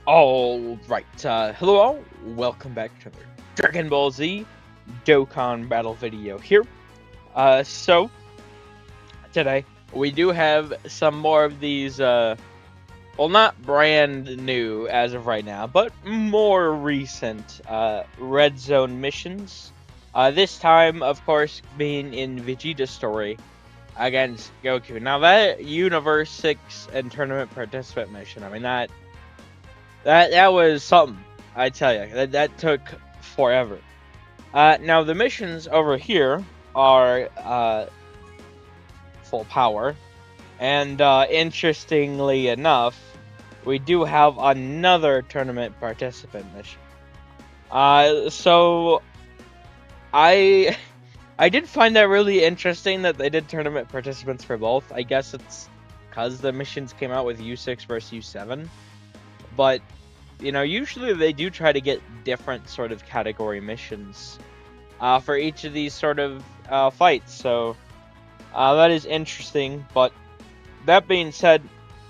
Alright, hello all, welcome back to another Dragon Ball Z Dokkan battle video here. So, today, we do have some more of these, well, not brand new as of right now, but more recent, RedZone missions. This time, of course, being in Vegeta's story against Goku. Now, that Universe 6 and Tournament Participant mission, I mean, that was something, I tell you. That took forever. Now the missions over here are full power, and interestingly enough, we do have another tournament participant mission. So I I did find that really interesting that they did tournament participants for both. I guess it's because the missions came out with U6 versus U7, but you know, usually they do try to get different sort of category missions for each of these sort of fights. So that is interesting. But that being said,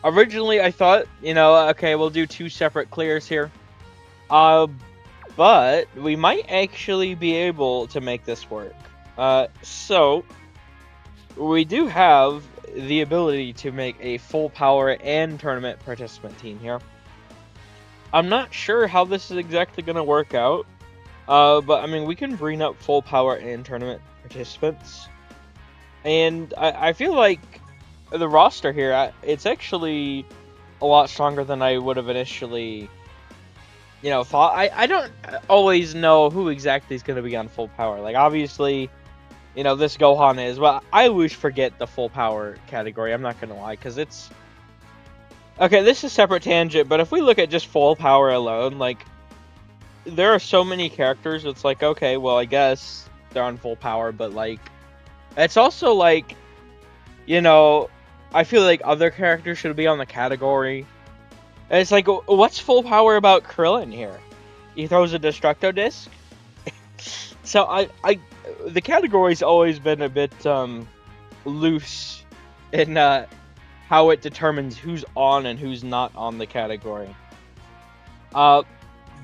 originally I thought, you know, okay, we'll do two separate clears here. But we might actually be able to make this work. So we do have the ability to make a full power and tournament participant team here. I'm not sure how this is exactly going to work out, but I mean, we can bring up full power and tournament participants, and I feel like the roster here, it's actually a lot stronger than I would have initially, you know, thought. I don't always know who exactly is going to be on full power. Like, obviously, you know, this Gohan is, well, I always forget the full power category, I'm not going to lie, because it's... Okay, this is a separate tangent, but if we look at just full power alone, like, there are so many characters, it's like, okay, well, I guess they're on full power, but, like, it's also, like, you know, I feel like other characters should be on the category. And it's like, what's full power about Krillin here? He throws a Destructo Disc? So, the category's always been a bit, loose in, how it determines who's on and who's not on the category. But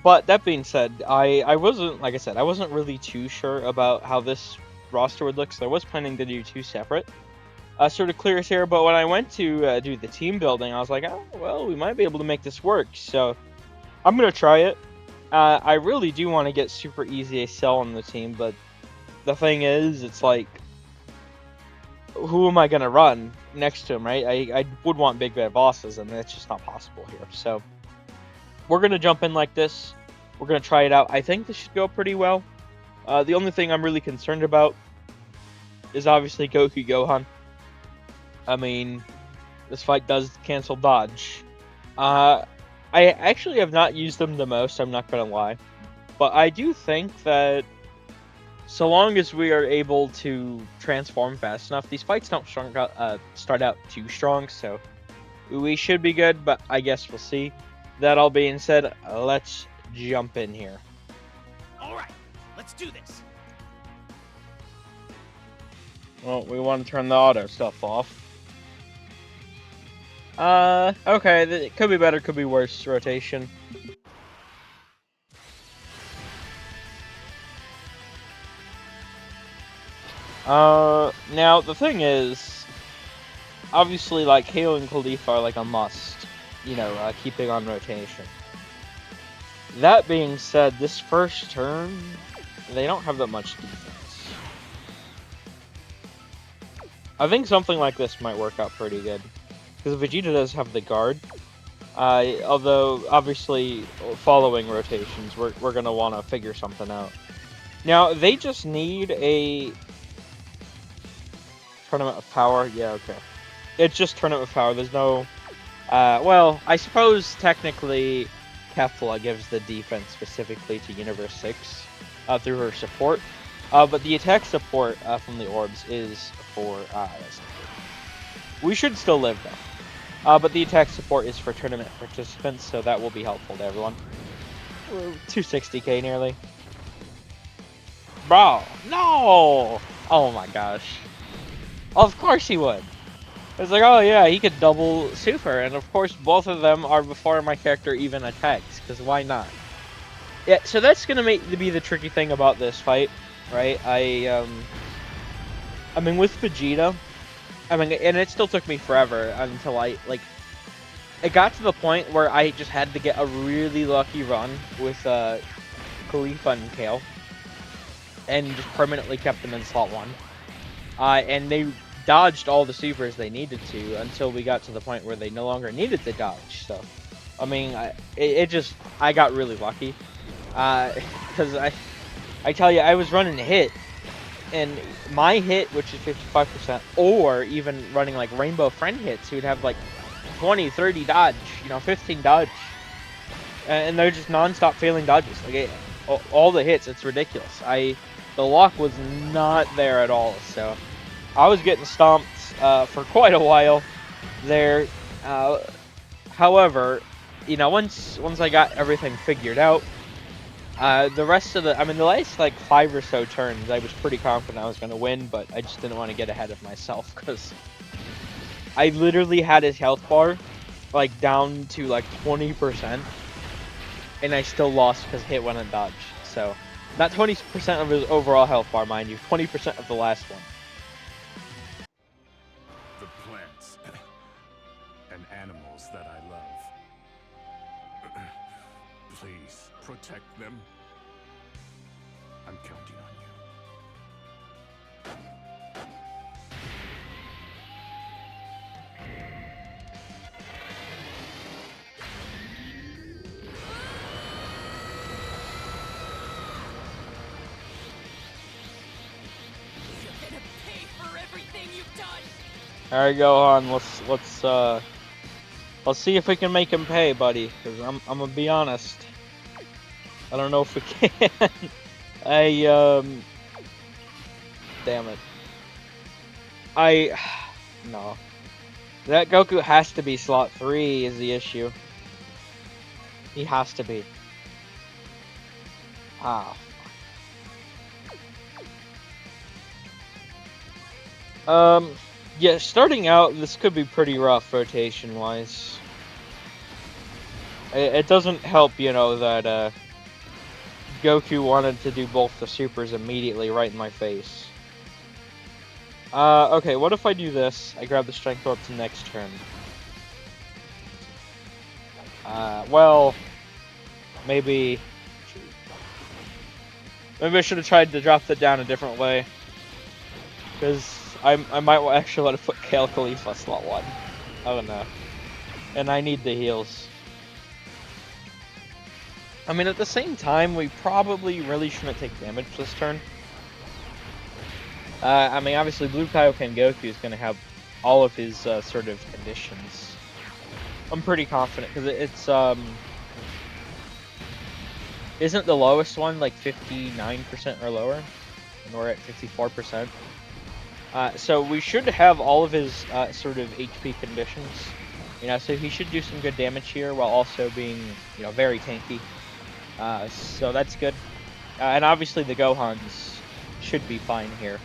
that being said, I wasn't, like I said, I wasn't really too sure about how this roster would look, so I was planning to do two separate sort of clears here, but when I went to do the team building, I was like, oh, well, we might be able to make this work, so I'm going to try it. I really do want to get Super Easy Cell on the team, but the thing is, it's like, who am I going to run next to him, right? I would want big bad bosses, and it's just not possible here. So we're going to jump in like this. We're going to try it out. I think this should go pretty well. The only thing I'm really concerned about is obviously Goku Gohan. I mean, this fight does cancel dodge. I actually have not used them the most, I'm not going to lie. But I do think that so long as we are able to transform fast enough, these fights don't start out too strong, so we should be good, but I guess we'll see. That all being said, let's jump in here. Alright, let's do this. Well, we want to turn the auto stuff off. Okay, it could be better, could be worse, rotation. Now, the thing is, obviously, like, Halo and Khalifa are, like, a must, you know, keeping on rotation. That being said, this first turn, they don't have that much defense. I think something like this might work out pretty good, because Vegeta does have the guard. Although, obviously, following rotations, we're gonna want to figure something out. Now, they just need a Tournament of Power? Yeah, okay. It's just Tournament of Power. There's no... well, I suppose technically Kefla gives the defense specifically to Universe 6 through her support. But the attack support from the orbs is for... we should still live, though. But the attack support is for tournament participants, so that will be helpful to everyone. 260k nearly. Bro, no! Oh my gosh. Of course he would. It's like, oh yeah, he could double super, and of course both of them are before my character even attacks, because why not? Yeah, so that's gonna be the tricky thing about this fight, right? I mean, with Vegeta, I mean, and it still took me forever until it got to the point where I just had to get a really lucky run with Khalifa and Kale, and just permanently kept them in slot 1. And they dodged all the supers they needed to until we got to the point where they no longer needed to dodge. So, I mean, I got really lucky. Because I tell you, I was running a hit, and my hit, which is 55%, or even running like Rainbow Friend hits, who'd have like 20, 30 dodge, 15 dodge. And they're just non-stop failing dodges. Like, all the hits, it's ridiculous. The luck was not there at all, so I was getting stomped for quite a while there. However, once I got everything figured out, the rest of the last like 5 or so turns, I was pretty confident I was going to win, but I just didn't want to get ahead of myself, because I literally had his health bar like down to like 20%, and I still lost because hit one and dodge. So, not 20% of his overall health bar, mind you, 20% of the last one. The plants and animals that I love. Please protect them. I'm counting on you. You're gonna pay for everything you've done. All right, Gohan. Let's see if we can make him pay, buddy. Cause I'm gonna be honest. I don't know if we can. Damn it. No. That Goku has to be slot 3 is the issue. He has to be. Ah. Yeah, starting out, this could be pretty rough rotation-wise. It doesn't help, that, Goku wanted to do both the supers immediately right in my face. Okay, what if I do this? I grab the Strength Orb to next turn. Well, maybe I should have tried to drop that down a different way. Because I might actually want to put Kale Khalifa slot 1. I don't know. And I need the heals. I mean, at the same time, we probably really shouldn't take damage this turn. I mean, obviously, Blue Kaioken Goku is going to have all of his sort of conditions. I'm pretty confident, because it's, isn't the lowest one like 59% or lower? And we're at 54%. So we should have all of his sort of HP conditions. So he should do some good damage here while also being, very tanky. So that's good. And obviously the Gohans should be fine here.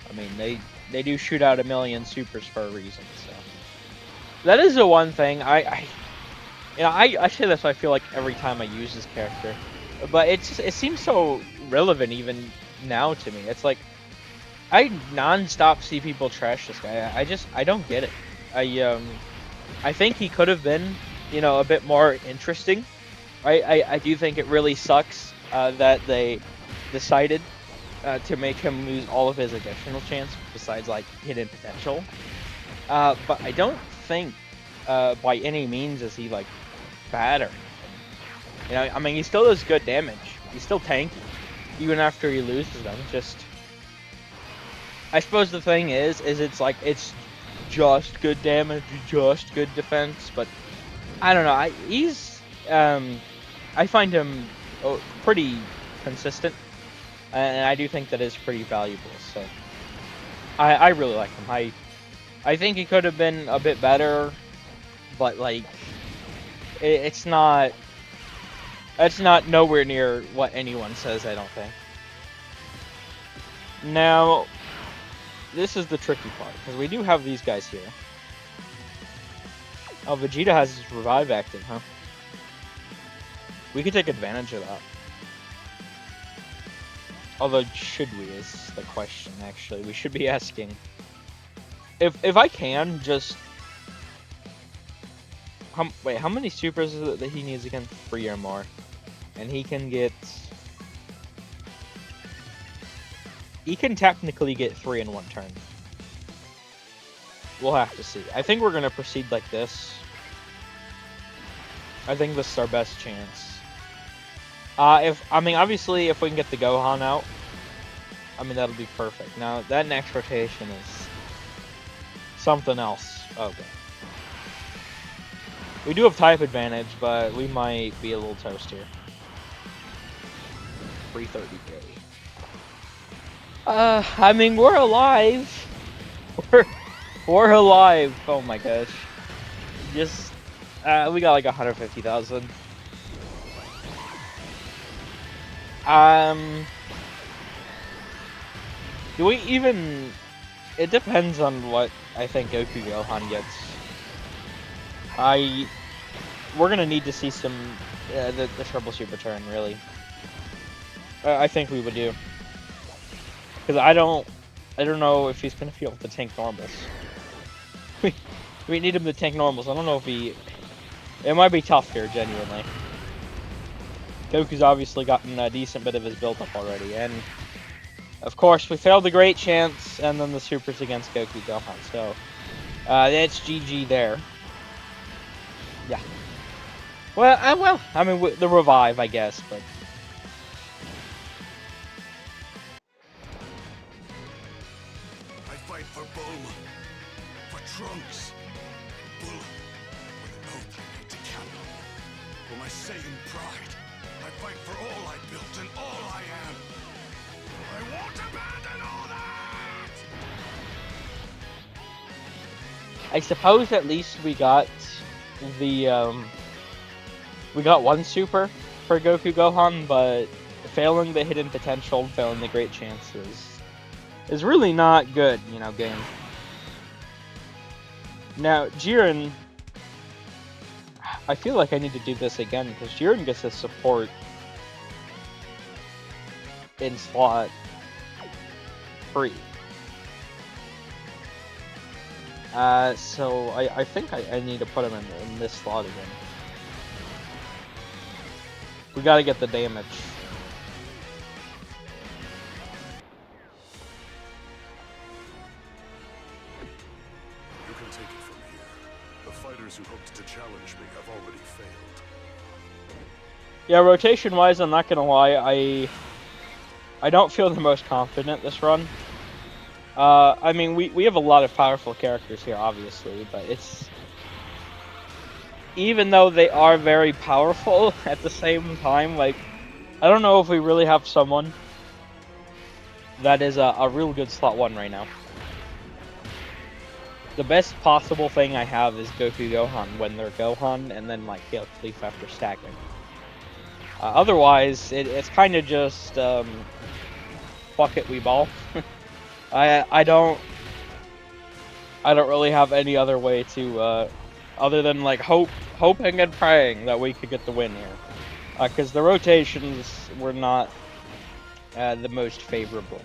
I mean, they do shoot out 1,000,000 supers for a reason. So that is the one thing I say this. I feel like every time I use this character, but it seems so relevant even now to me. It's like I non-stop see people trash this guy. I don't get it. I think he could have been, a bit more interesting. Right? I do think it really sucks that they decided to make him lose all of his additional chance besides like hidden potential. But I don't think by any means is he like bad or anything. I mean, he still does good damage. He's still tanky, even after he loses them. I suppose the thing is it's like it's just good damage, just good defense. But I don't know. I find him pretty consistent, and I do think that is pretty valuable. So I really like him. I think he could have been a bit better, but like it's not nowhere near what anyone says. I don't think. Now, this is the tricky part, because we do have these guys here. Oh, Vegeta has his revive active, huh? We could take advantage of that. Although, should we is the question, actually. We should be asking. If I can, just... Wait, how many supers is it that he needs again? 3 or more. And he can get... He can technically get 3 in 1 turn. We'll have to see. I think we're going to proceed like this. I think this is our best chance. Obviously, if we can get the Gohan out, that'll be perfect. Now, that next rotation is something else. Okay. We do have type advantage, but we might be a little toast here. 330k. We're alive. We're alive. Oh my gosh. Just, we got like 150,000. Do we even... It depends on what I think Goku Gohan gets. We're gonna need to see some... the triple super turn, really. I think we would do. Because I don't know if he's gonna be able to tank normals. We need him to tank normals. I don't know if he... It might be tough here, genuinely. Goku's obviously gotten a decent bit of his build-up already, and... Of course, we failed the great chance, and then the supers against Goku Gohan, so... that's GG there. Yeah. Well, the revive, I guess, but... I fight for Bulma, for Trunks, for Bulma, with an oath I made to Kappa. For my Saiyan pride, I fight for all I built and all I am. I won't abandon all that! I suppose at least we got the, we got 1 super for Goku Gohan, but failing the hidden potential and failing the great chances is really not good, game. Now, Jiren... I feel like I need to do this again, because Jiren gets his support in slot 3. So I think I need to put him in this slot again. We gotta get the damage. You can take it from here. The fighters who hoped to challenge me have already failed. Yeah, rotation-wise, I'm not gonna lie, I don't feel the most confident this run. We have a lot of powerful characters here, obviously, but it's... Even though they are very powerful, at the same time, I don't know if we really have someone that is a real good slot 1 right now. The best possible thing I have is Goku Gohan when they're Gohan, and then, Hail Khalifa after stacking. Otherwise, it's kind of just, fuck it, we ball. I don't really have any other way to, other than, hoping and praying that we could get the win here. Because the rotations were not the most favorable.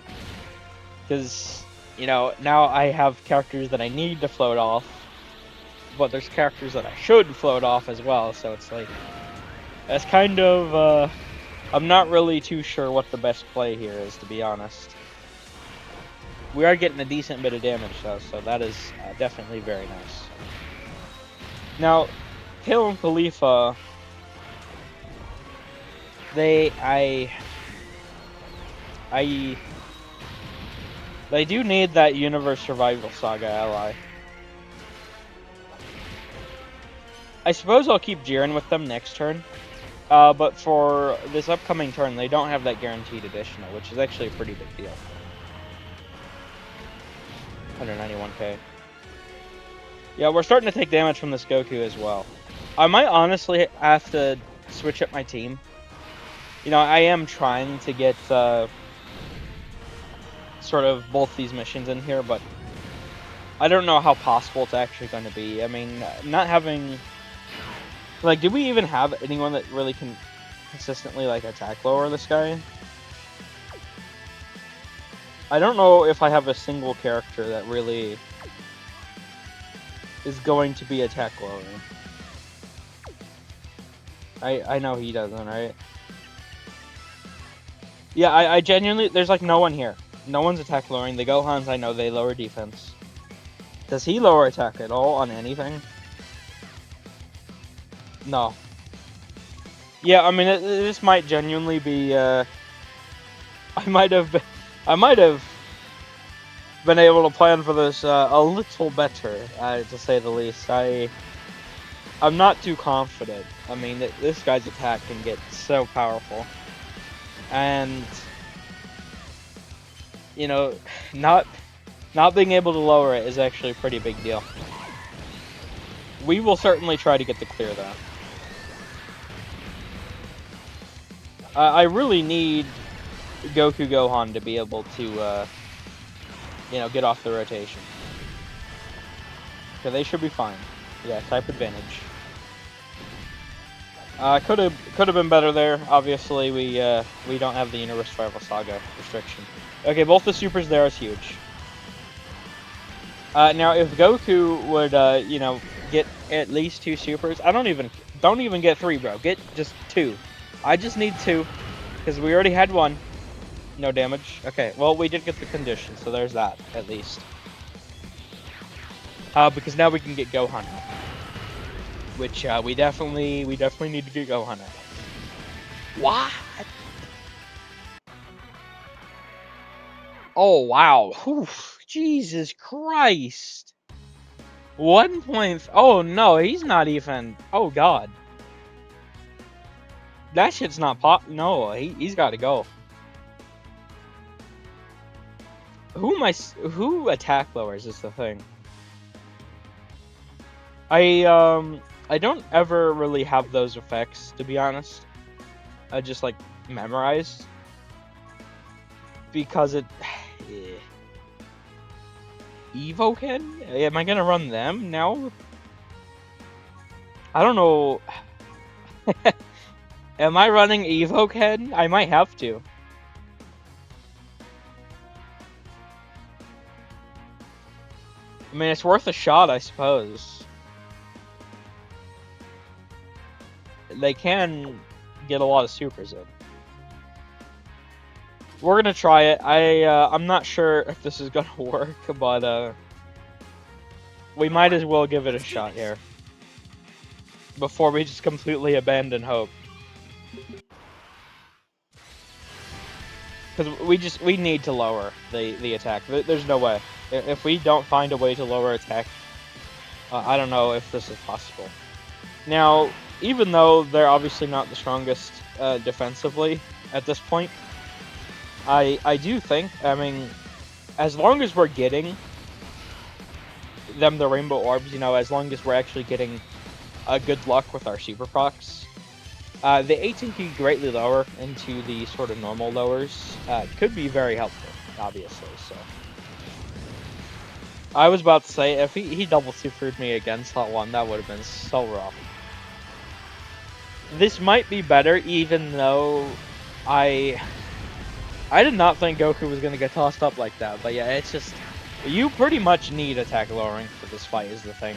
Because, now I have characters that I need to float off, but there's characters that I should float off as well, so it's that's kind of, I'm not really too sure what the best play here is, to be honest. We are getting a decent bit of damage, though, so that is definitely very nice. Now, Hail and Khalifa, they do need that Universe Survival Saga ally. I suppose I'll keep Jiren with them next turn, but for this upcoming turn, they don't have that guaranteed additional, which is actually a pretty big deal. 191k. Yeah, we're starting to take damage from this Goku as well. I might honestly have to switch up my team. I am trying to get sort of both these missions in here, but I don't know how possible it's actually going to be. I mean, not having... Like, do we even have anyone that really can consistently, like, attack lower this guy? I don't know if I have a single character that really is going to be attack lowering. I know he doesn't, right? Yeah, I genuinely... There's, like, no one here. No one's attack lowering. The Gohans, I know, they lower defense. Does he lower attack at all on anything? No. Yeah, I mean, this might genuinely be, I might have been able to plan for this a little better, to say the least. I'm not too confident. I mean, this guy's attack can get so powerful. And, you know, not being able to lower it is actually a pretty big deal. We will certainly try to get the clear, though. I really need Goku Gohan to be able to, you know, get off the rotation. Okay, they should be fine. Yeah, type advantage. Could have been better there. Obviously, we don't have the Universe Rival Saga restriction. Okay, both the supers there is huge. Now, if Goku would, you know, get at least 2 supers, don't even get 3, bro. Get just 2. I just need 2, because we already had 1. No damage. Okay, well, we did get the condition, so there's that, at least. Because now we can get Gohan out. Which, we definitely need to get Gohan out. What? Oh, wow. Whew. Jesus Christ. 1 point... Oh, no, he's not even... Oh, God. That shit's not pop... No, he's gotta go. Who attack lowers is the thing. I don't ever really have those effects, to be honest. I just, like, memorize. Because it... EvoKen? Am I gonna run them now? I don't know. Am I running EvoKen? I might have to. I mean, it's worth a shot, I suppose. They can get a lot of supers in. We're gonna try it. I'm not sure if this is gonna work, but we might as well give it a shot here before we just completely abandon hope. Because we need to lower the attack. There's no way. If we don't find a way to lower attack, I don't know if this is possible. Now, even though they're obviously not the strongest defensively at this point, I do think, I mean, as long as we're getting them the Rainbow Orbs, you know, as long as we're actually getting good luck with our Super Procs, the 18P greatly lower into the sort of normal lowers could be very helpful, obviously, so. I was about to say, if he double supered me again slot 1, that would have been so rough. This might be better, even though I did not think Goku was going to get tossed up like that, but yeah, it's just... You pretty much need attack lowering for this fight is the thing.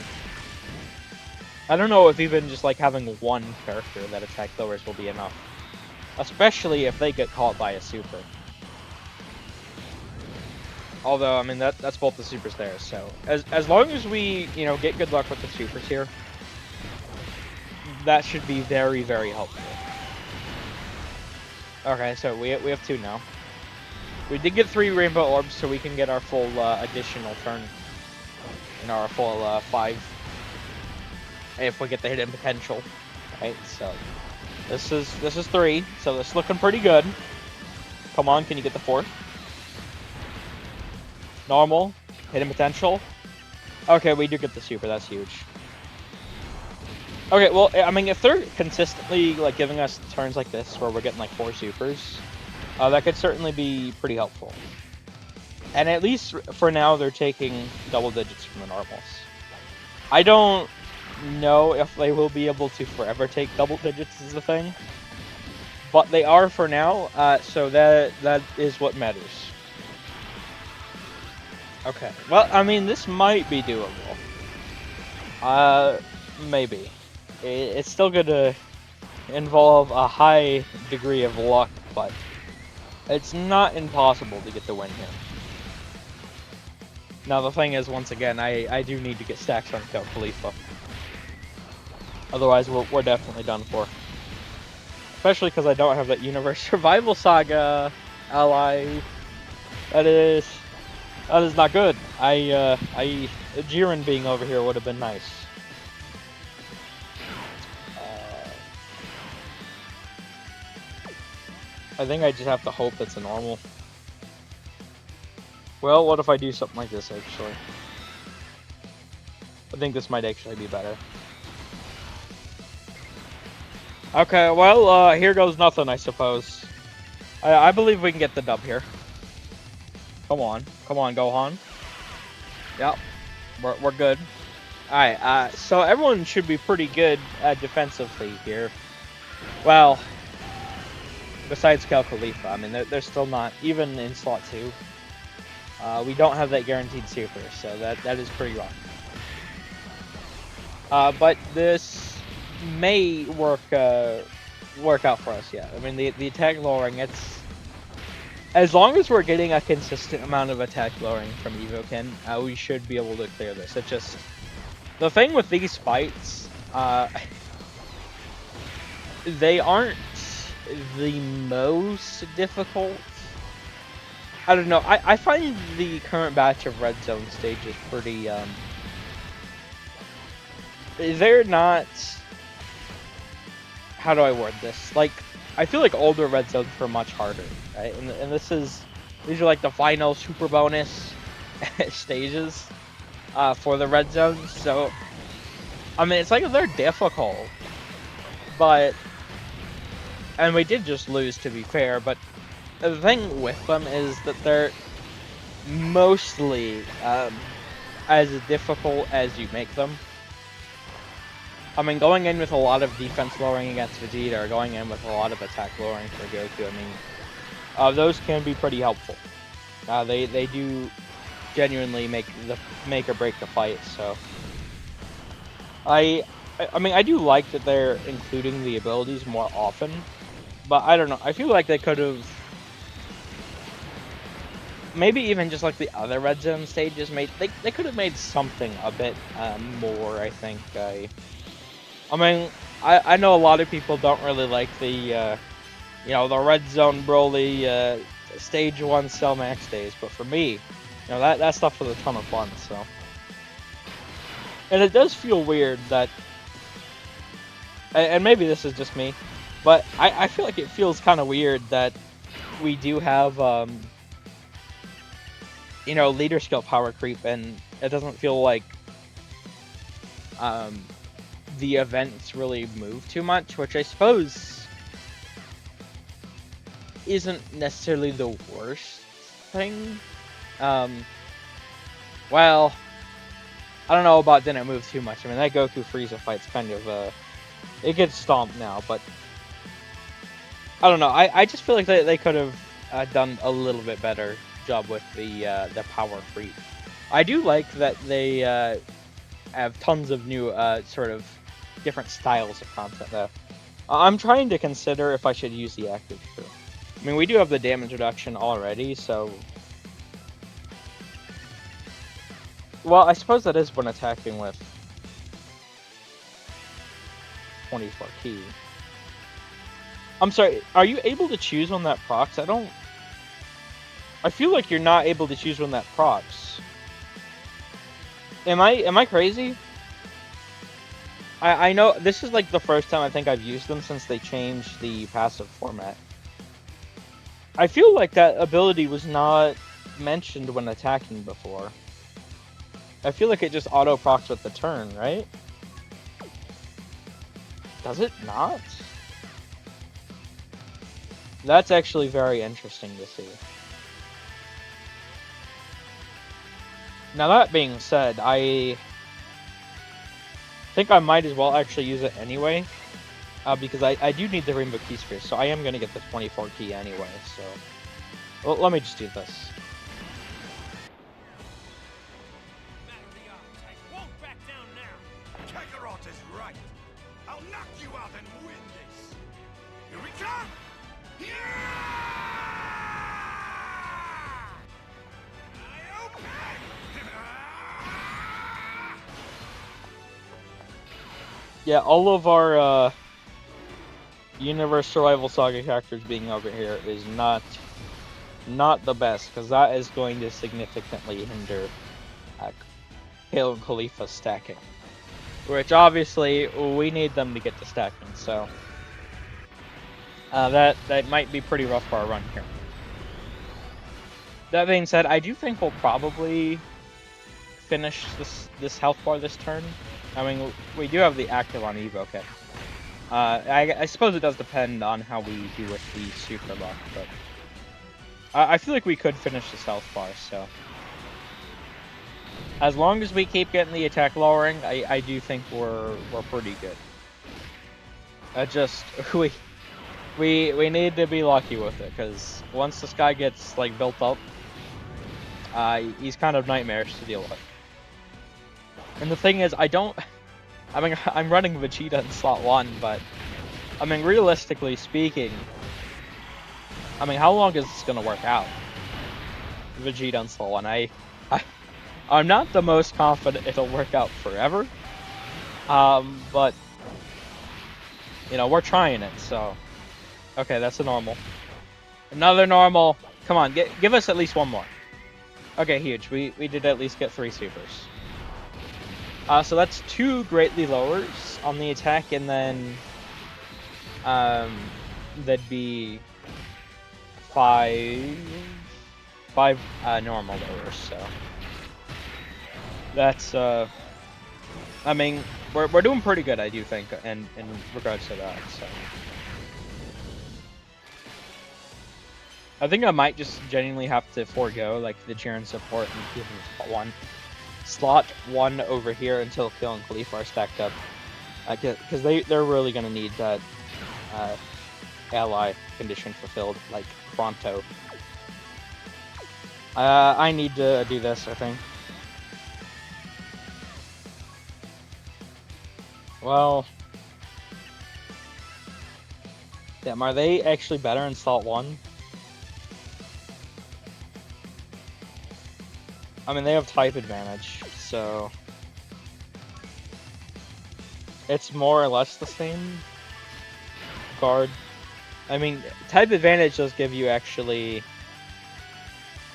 I don't know if even just like having 1 character that attack lowers will be enough. Especially if they get caught by a super. Although, I mean, that's both the supers there, so... As long as we, you know, get good luck with the supers here, that should be very, very helpful. Okay, so we have 2 now. We did get 3 Rainbow Orbs, so we can get our full additional turn. You know, our full 5. If we get the hidden potential. Right, so... This is 3, so it's looking pretty good. Come on, can you get the 4th? Normal. Hidden potential. Okay, we do get the super, that's huge. Okay, well, I mean, if they're consistently, like, giving us turns like this, where we're getting, like, 4 supers, that could certainly be pretty helpful. And at least for now, they're taking double digits from the normals. I don't know if they will be able to forever take double digits as a thing, but they are for now, so that is what matters. Okay, well, I mean, this might be doable. Maybe. It's still gonna involve a high degree of luck, but it's not impossible to get the win here. Now, the thing is, once again, I do need to get stacks on Kel Khalifa. Otherwise, we're definitely done for. Especially because I don't have that Universe Survival Saga ally. That is not good. Jiren being over here would have been nice. I think I just have to hope it's a normal. Well, what if I do something like this, actually? I think this might actually be better. Okay, well, here goes nothing, I suppose. I believe we can get the dub here. Come on, Gohan. Yep, we're good. Alright, so everyone should be pretty good defensively here. Well, besides Kel Khalifa, I mean, they're still not, even in slot 2. We don't have that guaranteed super, so that is pretty rough. But this may work out for us, yeah. I mean, the attack lowering, it's... As long as we're getting a consistent amount of attack lowering from EvoKen, we should be able to clear this. It's just... The thing with these fights, they aren't the most difficult. I don't know, I find the current batch of RedZone stages pretty, they're not... How do I word this? Like, I feel like older RedZones were much harder, right? And these are like the final super bonus stages for the RedZones, so... I mean, it's like they're difficult, but... And we did just lose, to be fair, but the thing with them is that they're mostly as difficult as you make them. I mean, going in with a lot of defense lowering against Vegeta, or going in with a lot of attack lowering for Goku, I mean, those can be pretty helpful. They do genuinely make or break the fight, so... I mean, I do like that they're including the abilities more often, but I don't know, I feel like they could have... Maybe even just like the other RedZone stages, they could have made something a bit more, I think. I mean, I know a lot of people don't really like the, you know, the RedZone Broly Stage 1 Cell Max days, but for me, you know, that stuff was a ton of fun, so. And it does feel weird that, and maybe this is just me, but I feel like it feels kind of weird that we do have, you know, leader skill power creep, and it doesn't feel like the events really move too much, which I suppose isn't necessarily the worst thing. Well, I don't know about didn't move too much. I mean, that Goku Frieza fight's kind of, it gets stomped now, but I don't know. I just feel like they could have done a little bit better job with the power creep. I do like that they have tons of new sort of different styles of content though. I'm trying to consider if I should use the active crew. I mean, we do have the damage reduction already, so... Well, I suppose that is when attacking with 24 key. I'm sorry, are you able to choose when that procs? I feel like you're not able to choose when that procs. Am I crazy? I know this is like the first time I think I've used them since they changed the passive format. I feel like that ability was not mentioned when attacking before. I feel like it just auto procs with the turn, right? Does it not? That's actually very interesting to see. Now that being said, I think I might as well actually use it anyway, because I do need the Rainbow Key Sphere, so I am going to get the 24 key anyway, so... Well, let me just do this. Matter the odds, I won't back down now. Kakarot is right. I'll knock you out and win this. Here we come! Yeah, all of our Universe Survival Saga characters being over here is not the best, because that is going to significantly hinder Kale and Khalifa stacking. Which obviously we need them to get to stacking, so that might be pretty rough for our run here. That being said, I do think we'll probably finish this health bar this turn. I mean, we do have the active on EvoKen. I suppose it does depend on how we do with the super luck, but I feel like we could finish this health bar, so as long as we keep getting the attack lowering, I do think we're pretty good. Just we need to be lucky with it, because once this guy gets like built up, he's kind of nightmarish to deal with. And the thing is, I mean, I'm running Vegeta in slot 1, but I mean, realistically speaking, I mean, how long is this gonna work out? Vegeta in slot 1, I'm not the most confident it'll work out forever, but you know, we're trying it, so okay, that's a normal. Another normal. Come on, give us at least one more. Okay, huge. We did at least get 3 supers. So that's 2 greatly lowers on the attack, and then that'd be 5 normal lowers. So that's I mean, we're doing pretty good, I do think, in regards to that. So I think I might just genuinely have to forego like the Jiren support and keep slot one over here until Kill and Khalifa are stacked up, because they're really gonna need that ally condition fulfilled like pronto. I need to do this, I think. Well, damn, are they actually better in slot 1? I mean, they have type advantage, so it's more or less the same guard. I mean, type advantage does give you actually,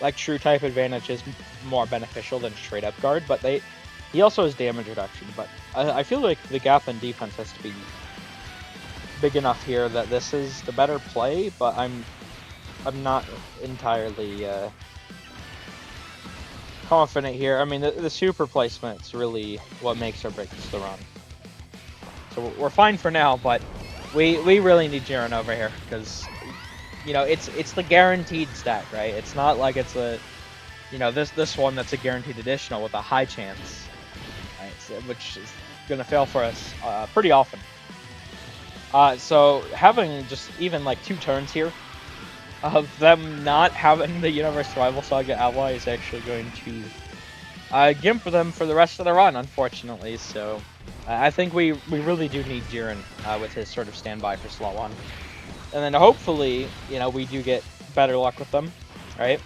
like, true type advantage is more beneficial than straight up guard, but he also has damage reduction, but I feel like the gap in defense has to be big enough here that this is the better play, but I'm not entirely confident here. I mean, the super placement's really what makes or breaks the run. So we're fine for now, but we really need Jiren over here, because, you know, it's the guaranteed stack, right? It's not like it's a, you know, this one that's a guaranteed additional with a high chance, right? So, which is gonna fail for us pretty often. So having just even like 2 turns here of them not having the Universe Survival Saga ally is actually going to gimp them for the rest of the run, unfortunately. So I think we really do need Jiren with his sort of standby for slot 1. And then hopefully, you know, we do get better luck with them, right?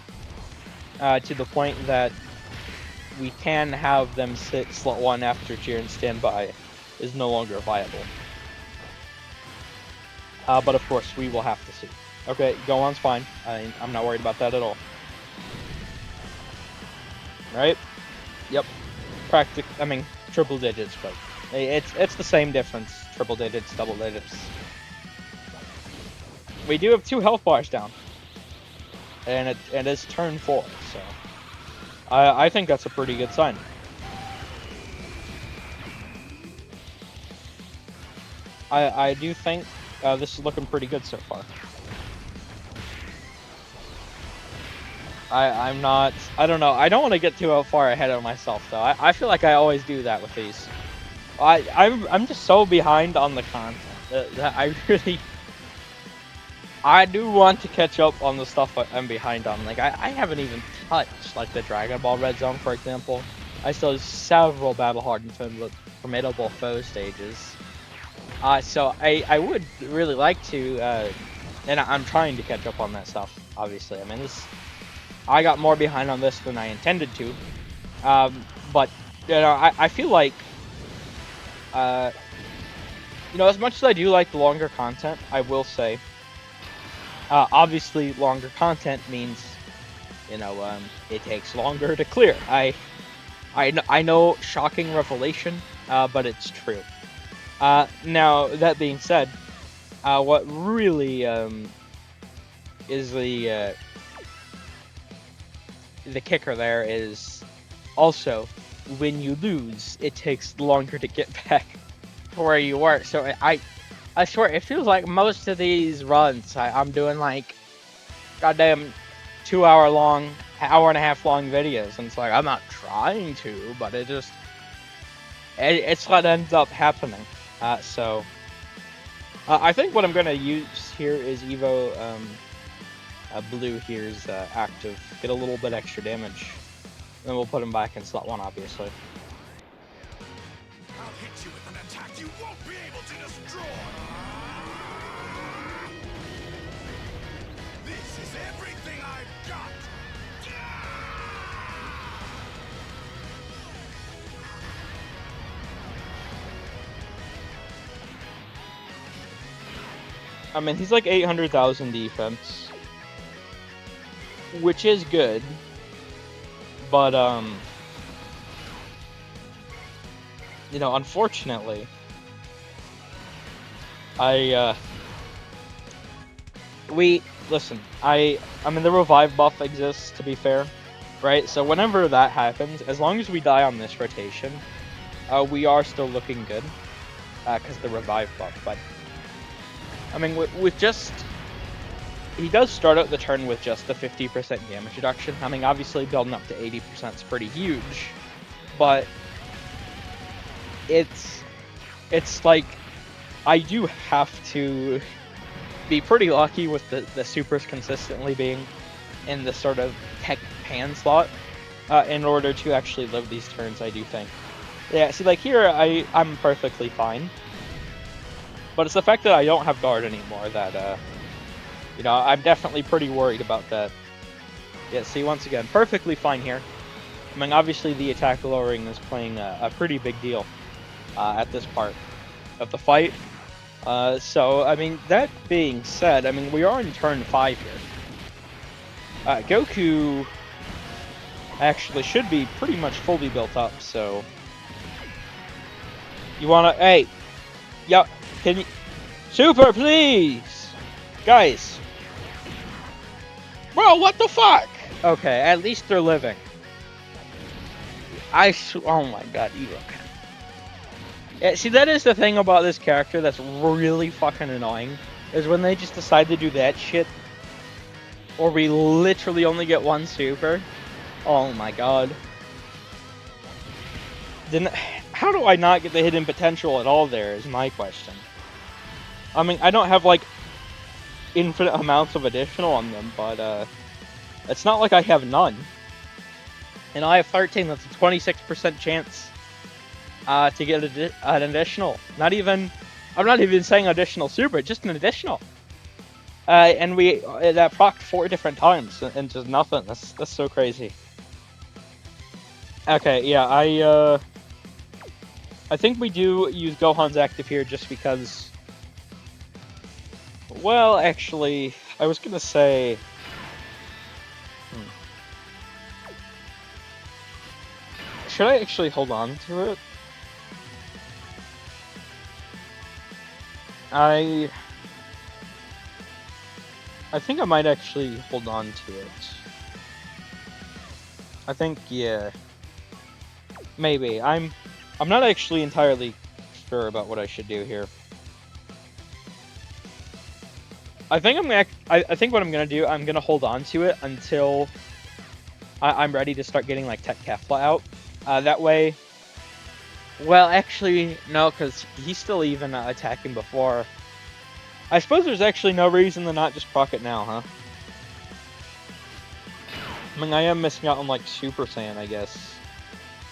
To the point that we can have them sit slot 1 after Jiren's standby is no longer viable. But of course, we will have to see. Okay, go on's fine. I'm not worried about that at all. Right? Yep. I mean, triple digits, but it's the same difference. Triple digits, double digits. We do have 2 health bars down, and it is turn 4, so I think that's a pretty good sign. I do think this is looking pretty good so far. I'm not. I don't know. I don't want to get too far ahead of myself though. I feel like I always do that with these. I'm just so behind on the content that I really. I do want to catch up on the stuff I'm behind on. Like I haven't even touched like the Dragon Ball Red Zone, for example. I still have several battle hardened formidable foe stages. So I would really like to, and I'm trying to catch up on that stuff. Obviously, I mean I got more behind on this than I intended to. But you know I feel like you know, as much as I do like the longer content, I will say. Obviously, longer content means, you know, it takes longer to clear. I know, shocking revelation, but it's true. Now that being said, what really is the kicker there is also when you lose, it takes longer to get back to where you were. So I swear, it feels like most of these runs, I'm doing like goddamn 2 hour long, hour and a half long videos, and it's like I'm not trying to, but it's what ends up happening. So I think what I'm gonna use here is Blue here's active, get a little bit extra damage, and then we'll put him back in slot 1, obviously. I'll hit you with an attack you won't be able to destroy! This is everything I've got! I mean, he's like 800,000 defense, which is good, but you know, unfortunately, listen. I mean, the revive buff exists, to be fair, right? So whenever that happens, as long as we die on this rotation, we are still looking good, because the revive buff. But I mean, with just he does start out the turn with just the 50% damage reduction. I mean, obviously building up to 80% is pretty huge, but it's like I do have to be pretty lucky with the supers consistently being in the sort of tech pan slot in order to actually live these turns, I do think. Yeah, see, like here I'm perfectly fine, but it's the fact that I don't have guard anymore that you know, I'm definitely pretty worried about that. Yeah, see, once again, perfectly fine here. I mean, obviously the attack lowering is playing a pretty big deal at this part of the fight. So, I mean, that being said, I mean, we are in turn 5 here. Goku actually should be pretty much fully built up, so... You wanna... Hey! Yeah, can you... Super, please! Guys! Bro, what the fuck? Okay, at least they're living. Oh my god, EvoKen. Yeah, see, that is the thing about this character that's really fucking annoying, is when they just decide to do that shit, or we literally only get one super. Oh my god. Then, how do I not get the hidden potential at all there, is my question. I mean, I don't have, like, infinite amounts of additional on them, but, it's not like I have none. And I have 13, that's a 26% chance to get an additional. I'm not even saying additional super, just an additional. And that procced 4 different times, and just nothing. That's so crazy. Okay, yeah, I think we do use Gohan's active here just because... Well, actually, I was gonna say... Should I actually hold on to it? I think I might actually hold on to it. I think, yeah. Maybe. I'm not actually entirely sure about what I should do here. I think what I'm gonna do, I'm gonna hold on to it until I'm ready to start getting like Tech Kefla out. That way. Well, actually, no, because he's still even attacking before. I suppose there's actually no reason to not just proc it now, huh? I mean, I am missing out on like Super Saiyan, I guess.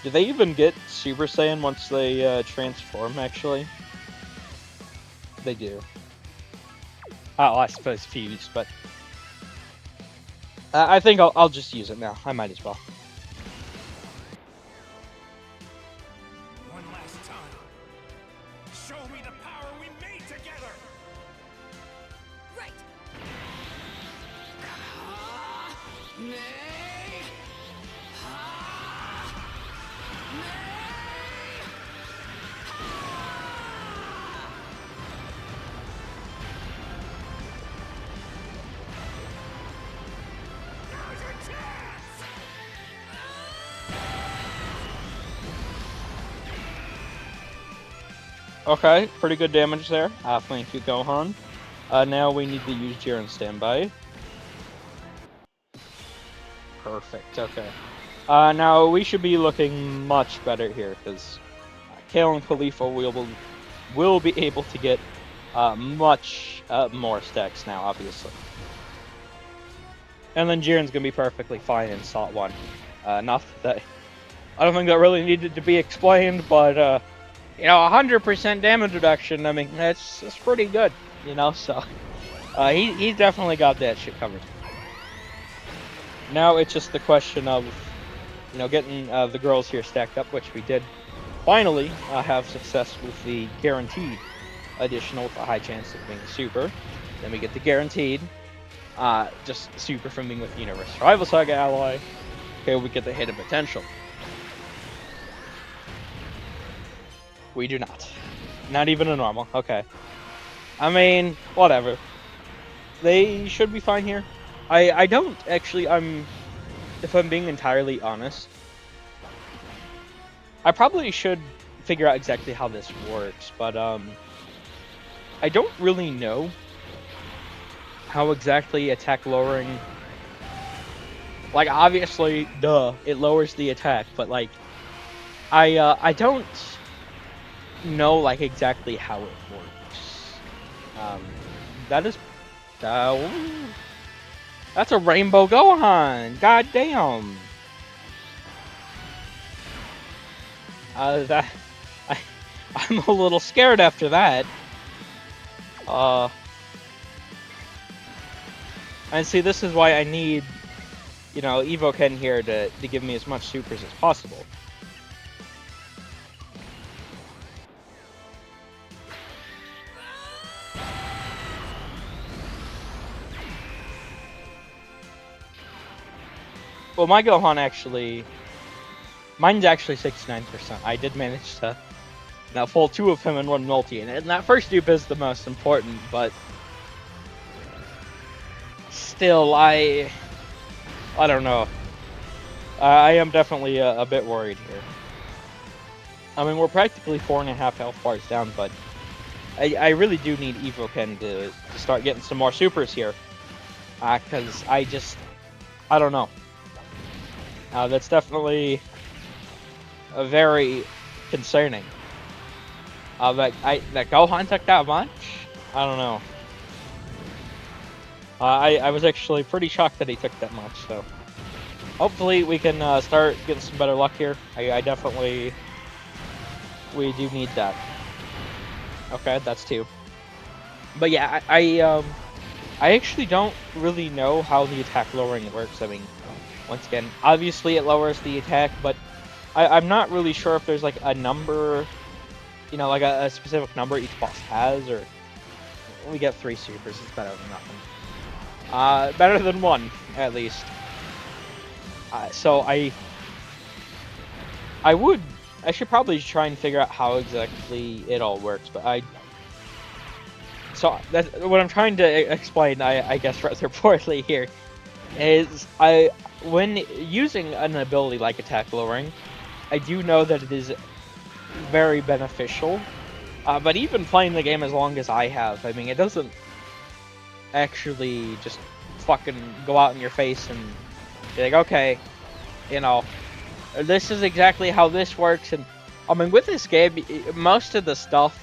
Do they even get Super Saiyan once they transform, actually? They do. Oh, I suppose Fuse, but... I think I'll just use it now. I might as well. One last time. Show me the power we made together. Right. Now's your chance. Okay, pretty good damage there. Thank you, Gohan. Now we need to use Jiren standby. Perfect, okay. Now we should be looking much better here, because Kale and Khalifa will be able to get much more stacks now, obviously. And then Jiren's going to be perfectly fine in Salt 1. Not that... I don't think that really needed to be explained, but... you know, 100% damage reduction, I mean, that's pretty good, you know, so... he's definitely got that shit covered. Now it's just the question of, you know, getting the girls here stacked up, which we did finally have success with the guaranteed additional with a high chance of being super. Then we get the guaranteed, just super from being with the Universe Rival Saga Ally. Okay, we get the hidden potential. We do not. Not even a normal. Okay. I mean, whatever. They should be fine here. I don't actually, if I'm being entirely honest, I probably should figure out exactly how this works, but I don't really know how exactly attack lowering, like obviously, duh, it lowers the attack, but like, I don't know like exactly how it works. That is, that's a Rainbow Gohan. God damn. I'm a little scared after that. And see, this is why I need, you know, EvoKen here to give me as much supers as possible. Well, my Gohan actually... Mine's actually 69%. I did manage to now pull 2 of him in one multi, and that first dupe is the most important, but... Still, I don't know. I am definitely a bit worried here. I mean, we're practically 4.5 health bars down, but... I really do need EvoKen to start getting some more supers here. Because I don't know. That's definitely very concerning. That Gohan took that much? I don't know. I was actually pretty shocked that he took that much, so... Hopefully we can start getting some better luck here. I definitely... We do need that. Okay, that's 2. But yeah, I actually don't really know how the attack lowering works. I mean... Once again, obviously it lowers the attack, but I'm not really sure if there's like a number, you know, like a specific number each boss has, or we get 3 supers, it's better than nothing. Better than 1, at least. So I should probably try and figure out how exactly it all works, but so that's what I'm trying to explain, I guess rather poorly here, is when using an ability like attack lowering, I do know that it is very beneficial, but even playing the game as long as I have, I mean, it doesn't actually just fucking go out in your face and be like, okay, you know, this is exactly how this works. And I mean, with this game, most of the stuff,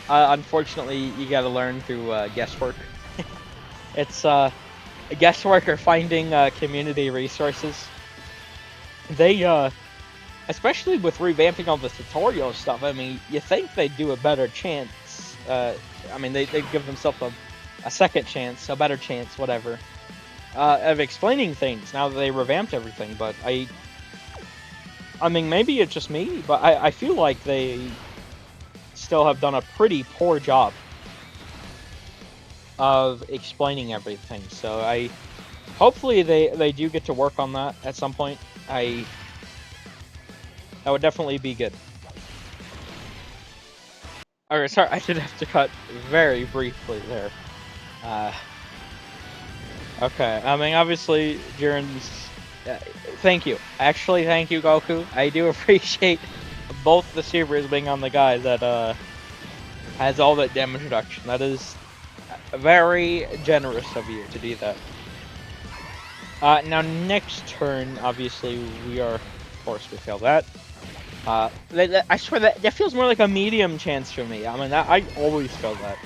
unfortunately, you got to learn through guesswork. It's guesswork or finding community resources. They especially with revamping all the tutorial stuff, I mean, you think they'd do a better chance. I mean, they'd give themselves a second chance, a better chance, whatever, of explaining things now that they revamped everything. But I mean, maybe it's just me, but I feel like they still have done a pretty poor job of explaining everything. So hopefully they do get to work on that at some point. That would definitely be good. Alright, sorry, I did have to cut very briefly there. Okay, I mean, obviously, Jiren's... thank you. Actually, thank you, Goku. I do appreciate both the supers being on the guy that has all that damage reduction. That is very generous of you to do that. Now, next turn, obviously, we are... Of course, we fail that. I swear that feels more like a medium chance for me. I mean, I always feel that.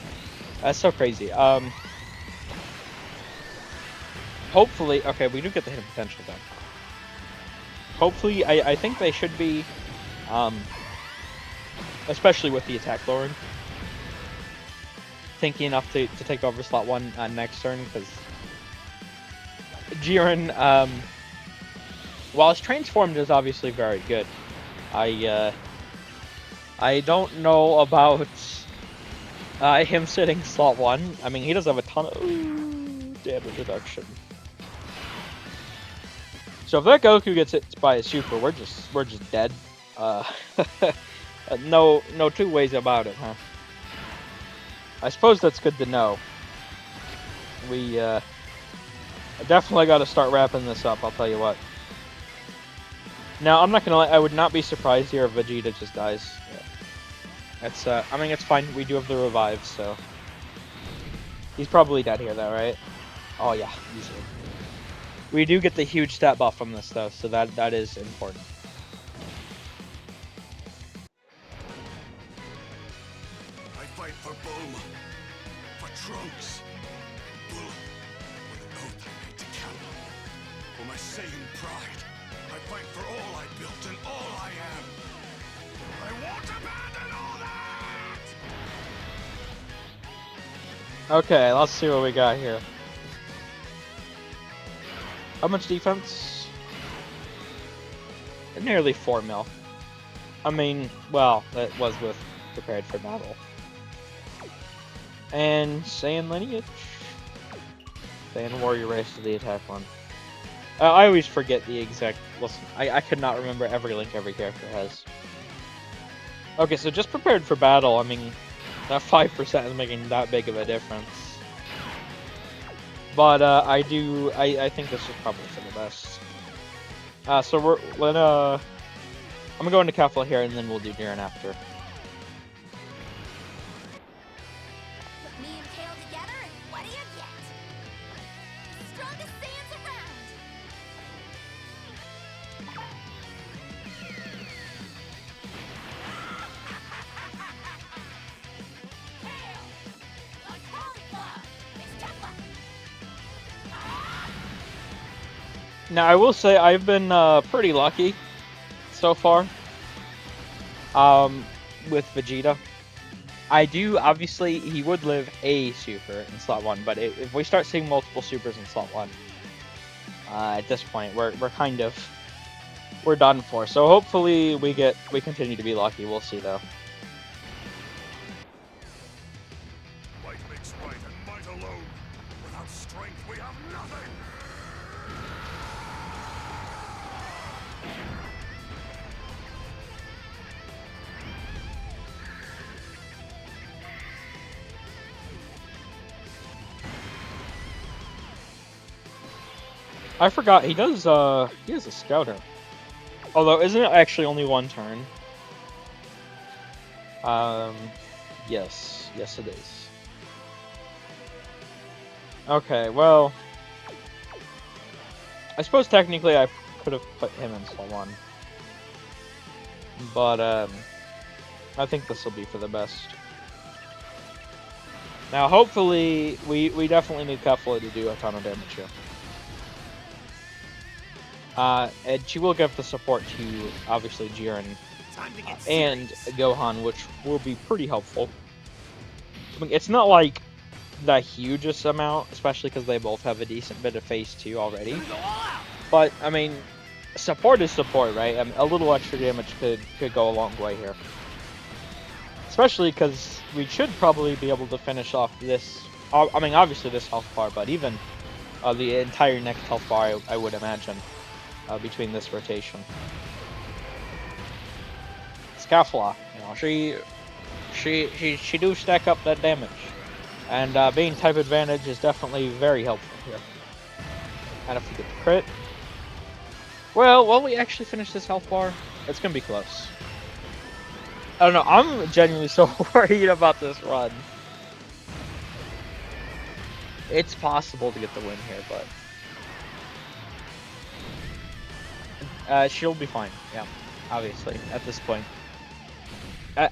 That's so crazy. Hopefully, okay, we do get the hidden potential though. Hopefully, I think they should be, especially with the attack lowering, thinking enough to take over slot 1 next turn, because Jiren, while his transformed is obviously very good, I don't know about him sitting slot 1. I mean, he does have a ton of damage reduction. So if that Goku gets hit by a super, we're just dead. No two ways about it, huh? I suppose that's good to know. We definitely got to start wrapping this up. I'll tell you what. Now, I'm not gonna lie, I would not be surprised here if Vegeta just dies. Yeah. That's, I mean, it's fine, we do have the revive, so... He's probably dead here, though, right? Oh, yeah, easily. We do get the huge stat buff from this, though, so that is important. I fight for Bulma, for Trunks, Bulma, with an oath I made to count. For my Saiyan pride, I fight for all I built and all I am. I won't abandon all that! Okay, let's see what we got here. How much defense? Nearly 4 mil. I mean, well, that was with prepared for battle. And Saiyan lineage. Saiyan warrior race to the attack one. I always forget the exact... Listen, I could not remember every link every character has. Okay, so just prepared for battle, I mean, that 5% is making that big of a difference. But, I think this is probably for the best. So I'm gonna go into Kefla here, and then we'll do Jiren after. Put me and Kale together, and what do you get? The strongest Saiyans around! Kale! The cauliflower! It's Kefla! Now, I will say I've been pretty lucky so far with Vegeta. I do, obviously, he would live a super in slot 1, but if we start seeing multiple supers in slot 1, at this point, we're done for. So hopefully we continue to be lucky. We'll see, though. Might makes right and might alone. Without strength, we have nothing! I forgot, he has a scouter. Although, isn't it actually only 1 turn? Yes it is. Okay, well... I suppose technically I could have put him in Soul 1. But, I think this will be for the best. Now, hopefully, we definitely need Kefla to do a ton of damage here. And she will give the support to, obviously, Jiren and Gohan, which will be pretty helpful. I mean, it's not like the hugest amount, especially because they both have a decent bit of phase 2 already. But, I mean, support is support, right? I mean, a little extra damage could go a long way here. Especially because we should probably be able to finish off this, I mean, obviously this health bar, but even the entire next health bar, I would imagine, between this rotation. Scafla, you know, she do stack up that damage. And being type advantage is definitely very helpful here. And if we get the crit, well, will we actually finish this health bar? It's gonna be close. I don't know, I'm genuinely so worried about this run. It's possible to get the win here, but she'll be fine, yeah, obviously, at this point. I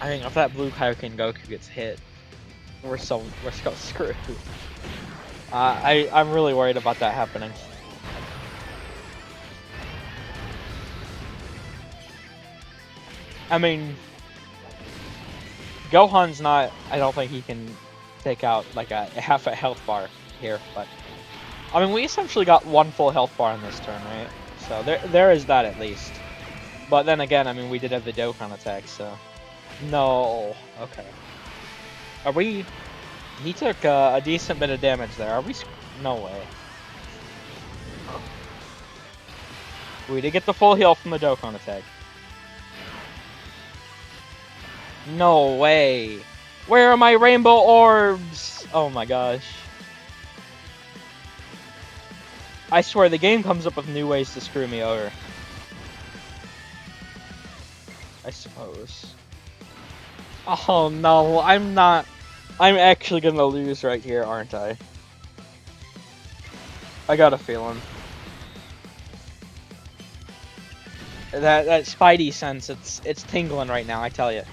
think if that blue Kaioken Goku gets hit, we're so screwed. I'm really worried about that happening. I mean, Gohan's not, I don't think he can take out like a half a health bar here, but I mean, we essentially got one full health bar in this turn, right? So there is that at least. But then again, I mean, we did have the Dokkan attack, so no. Okay. Are we? He took a decent bit of damage there. Are we? No way. We did get the full heal from the Dokkan attack. No way. Where are my rainbow orbs? Oh my gosh. I swear the game comes up with new ways to screw me over. I suppose. Oh no, I'm not. I'm actually gonna lose right here, aren't I? I got a feeling. That Spidey sense, it's tingling right now, I tell you.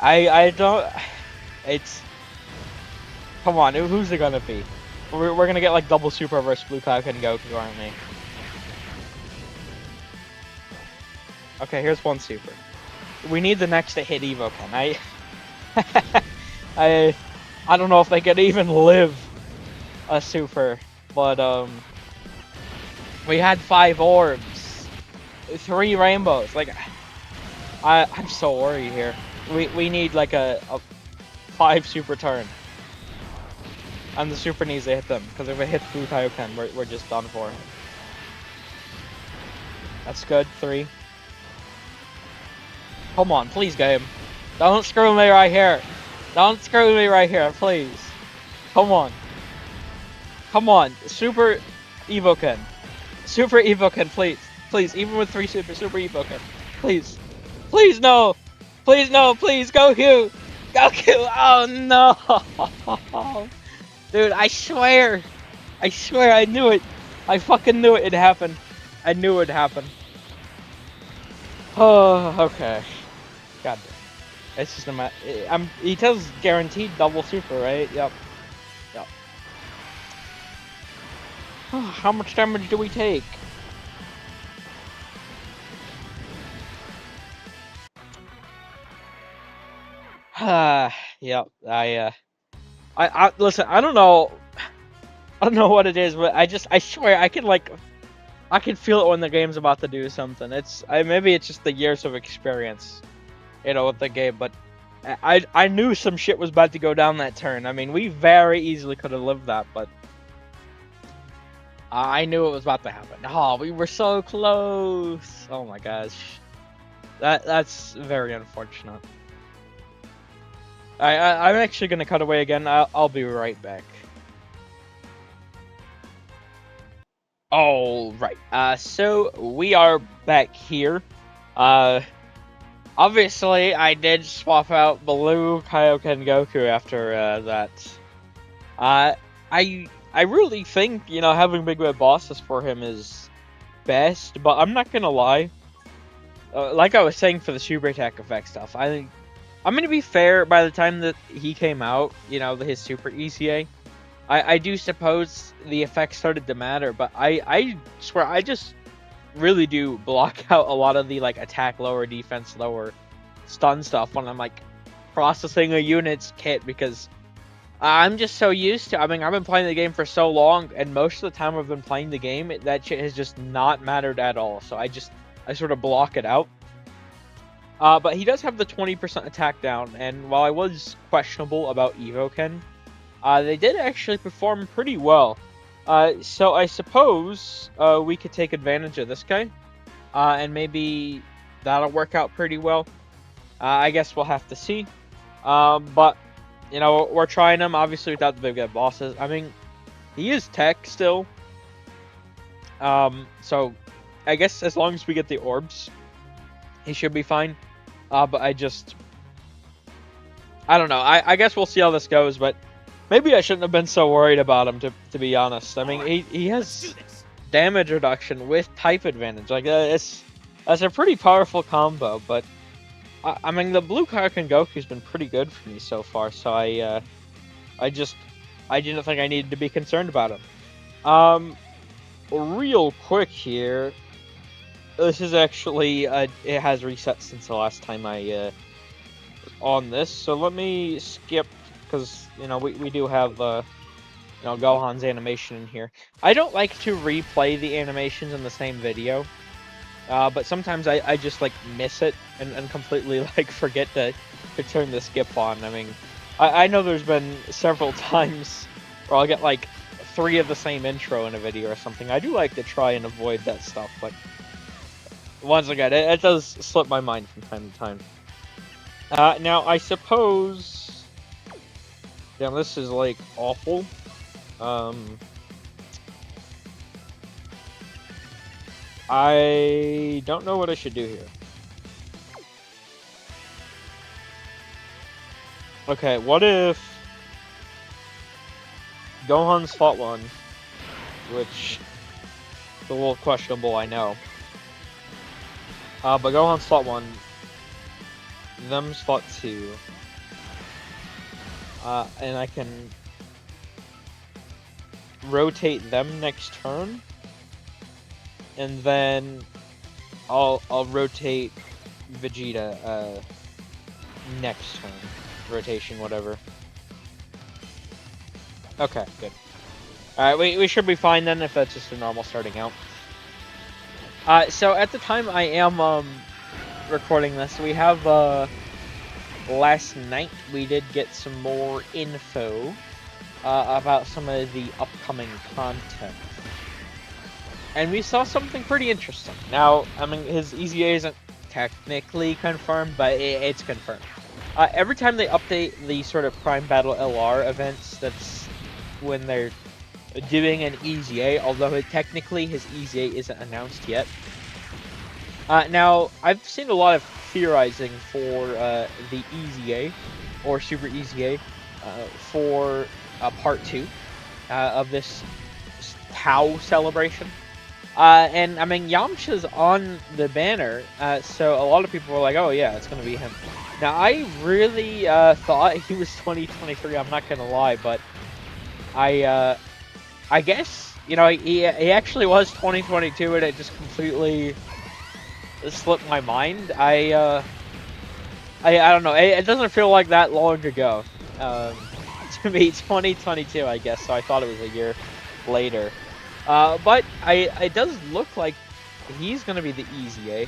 I don't. It's. Come on, who's it gonna be? We're gonna get like double super versus Blue Kaioken and Goku, aren't we? Okay, here's one super. We need the next to hit EvoKen. I don't know if they could even live a super, but we had 5 orbs, 3 rainbows. Like, I'm so worried here. We need like a 5 super turn, and the super needs to hit them, because if it hits Blue Kaioken, we're just done for. That's good. 3. Come on, please, game. Don't screw me right here. Don't screw me right here, please. Come on. Come on. Super EvoKen. Super EvoKen, please. Please, even with 3 super EvoKen. Please. Please, no. Please, no. Please, Goku. Goku. Oh, no. Dude, I swear. I knew it. I fucking knew it'd happen. I knew it'd happen. Oh, okay. God damn. It's just a matter. He tells guaranteed double super, right? Yep. Yep. How much damage do we take? Yep. I listen. I don't know what it is, but I swear I can feel it when the game's about to do something. Maybe it's just the years of experience, you know, with the game, but I knew some shit was about to go down that turn. I mean, we very easily could have lived that, but I knew it was about to happen. Oh, we were so close. Oh my gosh. That's very unfortunate. I'm actually gonna cut away again. I'll be right back. All right. So we are back here. Obviously, I did swap out Blue Kaioken Goku after that. I I really think, you know, having big red bosses for him is best, but I'm not gonna lie. Like I was saying for the super attack effect stuff, I think I'm gonna be fair. By the time that he came out, you know, his super ECA, I do suppose the effects started to matter, but I swear I just really do block out a lot of the like attack lower, defense lower, stun stuff when I'm like processing a unit's kit because I'm just so used to. I mean, I've been playing the game for so long, and most of the time I've been playing the game, that shit has just not mattered at all. So I sort of block it out. But he does have the 20% attack down, and while I was questionable about EvoKen, they did actually perform pretty well. So I suppose we could take advantage of this guy, and maybe that'll work out pretty well. I guess we'll have to see. But you know, we're trying him obviously without the big guy bosses. I mean, he is tech still. So I guess as long as we get the orbs, he should be fine. But I don't know. I guess we'll see how this goes, but maybe I shouldn't have been so worried about him, to be honest. I mean, he has damage reduction with type advantage. Like, that's a pretty powerful combo, but I mean, the blue Kaioken Goku's been pretty good for me so far, so I didn't think I needed to be concerned about him. Real quick here, this is actually, it has reset since the last time I, on this, so let me skip, because, you know, we do have, you know, Gohan's animation in here. I don't like to replay the animations in the same video, but sometimes I just, like, miss it and completely, like, forget to turn the skip on. I mean, I know there's been several times where I'll get, like, 3 of the same intro in a video or something. I do like to try and avoid that stuff, but once again, it does slip my mind from time to time. Now, I suppose... Damn, this is, like, awful. I don't know what I should do here. Okay, what if Gohan slot 1, which is a little questionable, I know. But Gohan slot 1, them slot 2, and I can rotate them next turn, and then I'll rotate Vegeta next turn. Rotation, whatever. Okay, good. Alright, we should be fine then if that's just a normal starting out. So at the time I am recording this, we have last night we did get some more info about some of the upcoming content. And we saw something pretty interesting. Now, I mean, his EZA isn't technically confirmed, but it's confirmed. Every time they update the sort of Prime Battle LR events, that's when they're doing an EZA, although technically his EZA isn't announced yet. Now, I've seen a lot of theorizing for the EZA, or Super EZA, for Part 2 of this Tau celebration. And I mean, Yamcha's on the banner, so a lot of people were like, oh yeah, it's gonna be him. Now, I really thought he was 2023, I'm not gonna lie, but I guess, you know, he actually was 2022, and it just completely slipped my mind. I don't know, it doesn't feel like that long ago. To me, 2022, I guess, so I thought it was a year later. But it does look like he's going to be the EZA.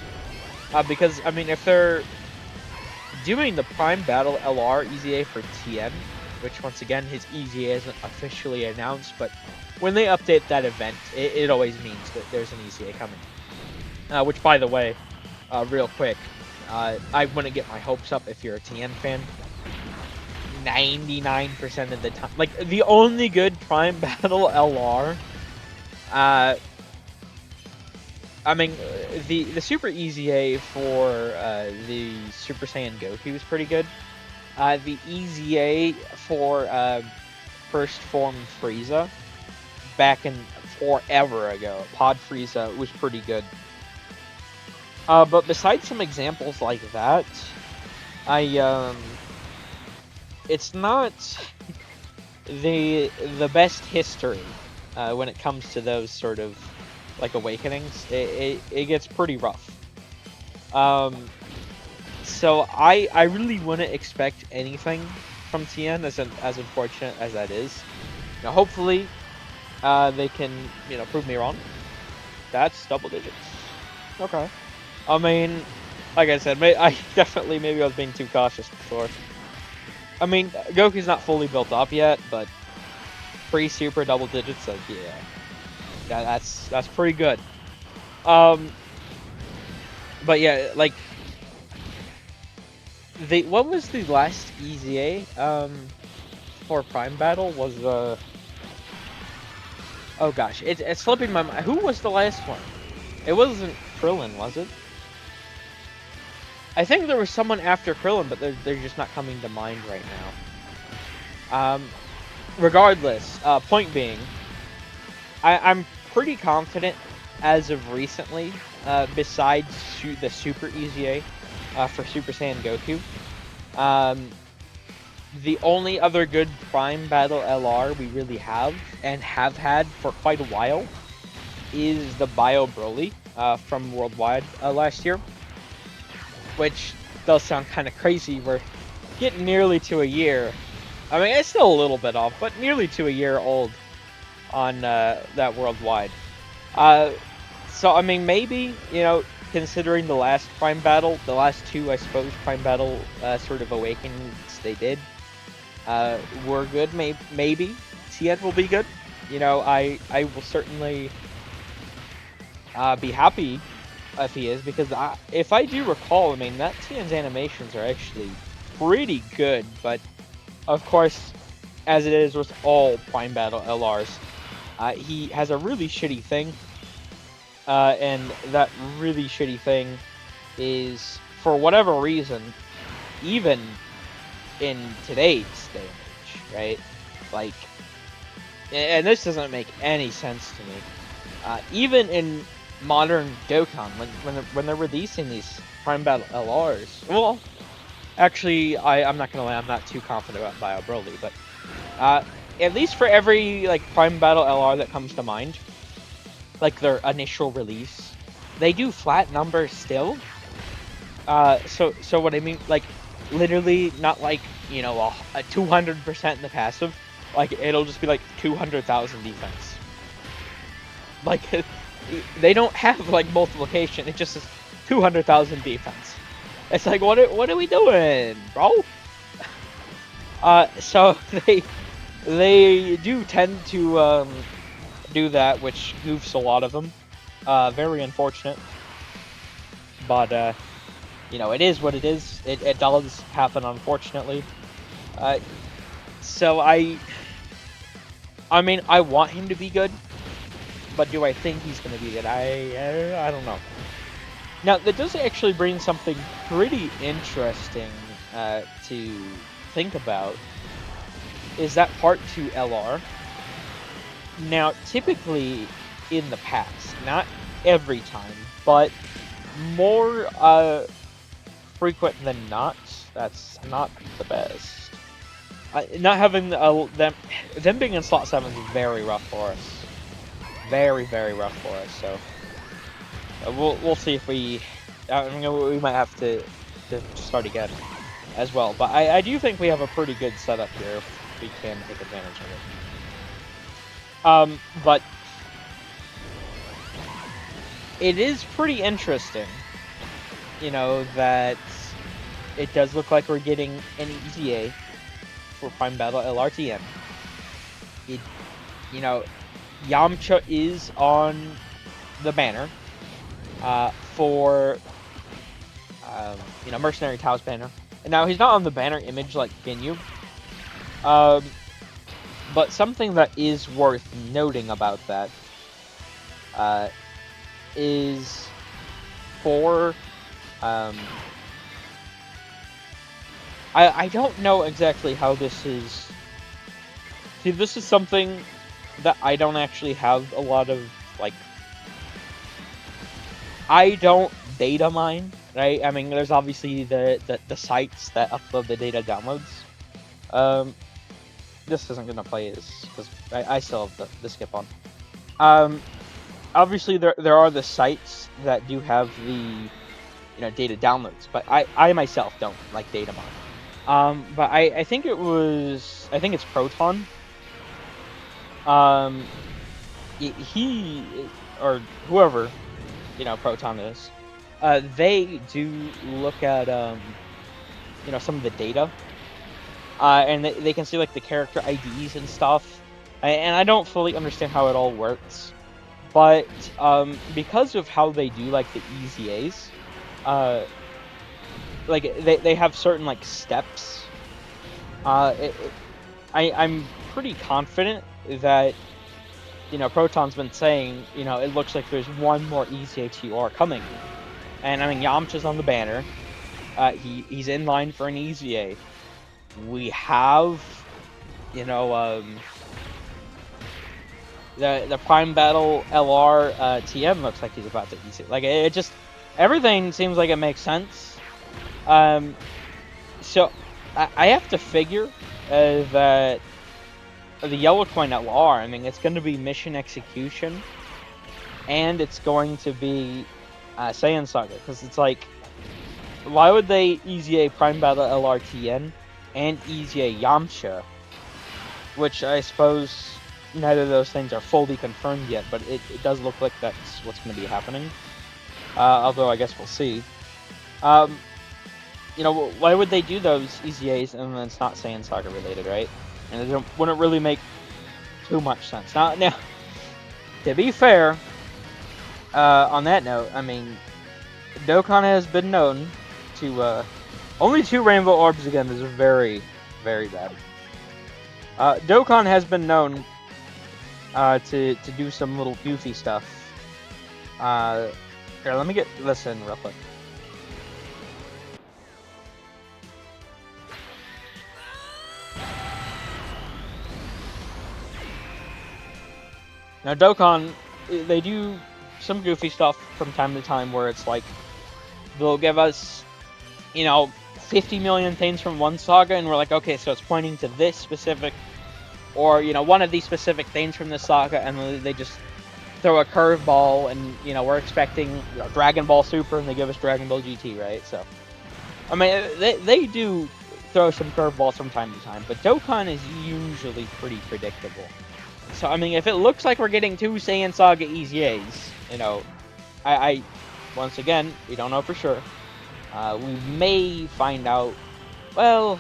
Because, I mean, if they're doing the Prime Battle LR EZA for TN, which, once again, his EZA isn't officially announced, but when they update that event, it always means that there's an EZA coming. Which, by the way, real quick, I wouldn't get my hopes up if you're a TN fan. 99% of the time. Like, the only good Prime Battle LR... I mean, the Super EZA for the Super Saiyan Goku was pretty good. The EZA for First Form Frieza back in forever ago. Pod Frieza was pretty good. But besides some examples like that, it's not the best history when it comes to those sort of like awakenings. It gets pretty rough. So I really wouldn't expect anything from Tien, as unfortunate as that is. Now hopefully they can prove me wrong. That's double digits. Okay. I mean, like I said, I definitely maybe I was being too cautious before. I mean, Goku's not fully built up yet, but pre-super double digits, like yeah, that's pretty good. But yeah, like what was the last EZA for Prime Battle was oh gosh, it's slipping my mind. Who was the last one? It wasn't Krillin, was it? I think there was someone after Krillin, but they're just not coming to mind right now. Regardless, point being, I'm pretty confident as of recently, besides the Super EZA for Super Saiyan Goku, the only other good Prime Battle LR we really have, and have had for quite a while, is the Bio Broly from Worldwide last year. Which does sound kind of crazy. We're getting nearly to a year. I mean, it's still a little bit off, but nearly to a year old on that Worldwide. So, I mean, maybe, considering the last Prime Battle, the last two, I suppose, Prime Battle sort of awakenings they did, were good. Maybe Tien will be good. I will certainly be happy if he is, because if I do recall, I mean, that Tien's animations are actually pretty good, but of course, as it is with all Prime Battle LRs, he has a really shitty thing, and that really shitty thing is, for whatever reason, even in today's day and age, right? Like, and this doesn't make any sense to me, even in modern Dokkan, when they're releasing these Prime Battle LRs. Well, actually, I'm not gonna lie, I'm not too confident about Bio Broly, but at least for every like Prime Battle LR that comes to mind, like their initial release, they do flat numbers still. So what I mean, like, literally not like a 200% in the passive, like it'll just be like 200,000 defense. Like, they don't have like multiplication. It just is 200,000 defense. It's like, what are we doing, bro? So they do tend to do that, which goofs a lot of them. Very unfortunate. But it is what it is. It does happen, unfortunately. So I mean, I want him to be good. But do I think he's going to be good? I don't know. Now, that does actually bring something pretty interesting to think about. Is that Part 2 LR? Now, typically in the past, not every time, but more frequent than not, that's not the best. Not having them being in slot 7 is very rough for us. Very, very rough for us. So we'll see if we might have to start again as well. But I do think we have a pretty good setup here if we can take advantage of it. But it is pretty interesting, that it does look like we're getting an EZA for Prime Battle LRTN. Yamcha is on the banner for Mercenary Tao's banner. And now he's not on the banner image like Ginyu. But something that is worth noting about that is for I don't know exactly how this is. See, this is something that I don't actually have a lot of, like, I don't data mine, right? I mean, there's obviously the sites that upload the data downloads. This isn't gonna play as, because I still have the skip on. Obviously there are the sites that do have the, data downloads, but I myself don't like data mine. But I think it's Proton. He or whoever, Proton is, they do look at some of the data, and they can see like the character IDs and stuff, and I don't fully understand how it all works, but because of how they do like the EZAs, like they have certain like steps. I'm pretty confident that Proton's been saying, it looks like there's one more EZA coming, and I mean Yamcha's on the banner. He's in line for an EZA. We have, the Prime Battle LR TM looks like he's about to EZA. Like it just, everything seems like it makes sense. So I have to figure that the Yellow Coin LR, I mean, it's going to be mission execution, and it's going to be Saiyan Saga, because it's like, why would they EZA Prime Battle LRTN and EZA Yamcha, which I suppose neither of those things are fully confirmed yet, but it does look like that's what's going to be happening. Although I guess we'll see. Why would they do those EZAs and then it's not Saiyan Saga related, right? And it wouldn't really make too much sense. Now, to be fair, on that note, I mean, Dokkan has been known to, only 2 rainbow orbs again is very, very bad. Dokkan has been known to do some little goofy stuff. Here, let me get this in real quick. Now, Dokkan, they do some goofy stuff from time to time where it's like, they'll give us, 50 million things from one saga, and we're like, okay, so it's pointing to this specific, or, one of these specific things from this saga, and then they just throw a curveball, and, we're expecting Dragon Ball Super, and they give us Dragon Ball GT, right? So, I mean, they do throw some curveballs from time to time, but Dokkan is usually pretty predictable. So, I mean, if it looks like we're getting 2 Saiyan Saga EZAs, I once again, we don't know for sure. We may find out, well,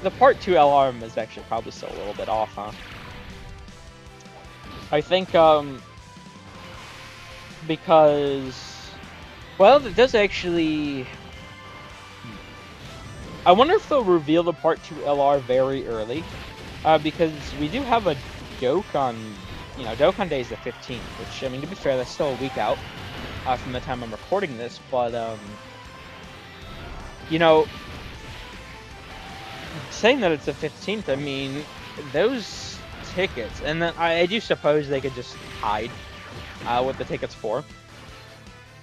the Part 2 LRM is actually probably still a little bit off, huh? I think, because, well, it does actually, I wonder if they'll reveal the Part 2 LR very early, because we do have a Dokkan, Dokkan Day is the 15th, which, I mean, to be fair, that's still a week out from the time I'm recording this, but, saying that it's the 15th, I mean, those tickets, and then I do suppose they could just hide what the tickets for,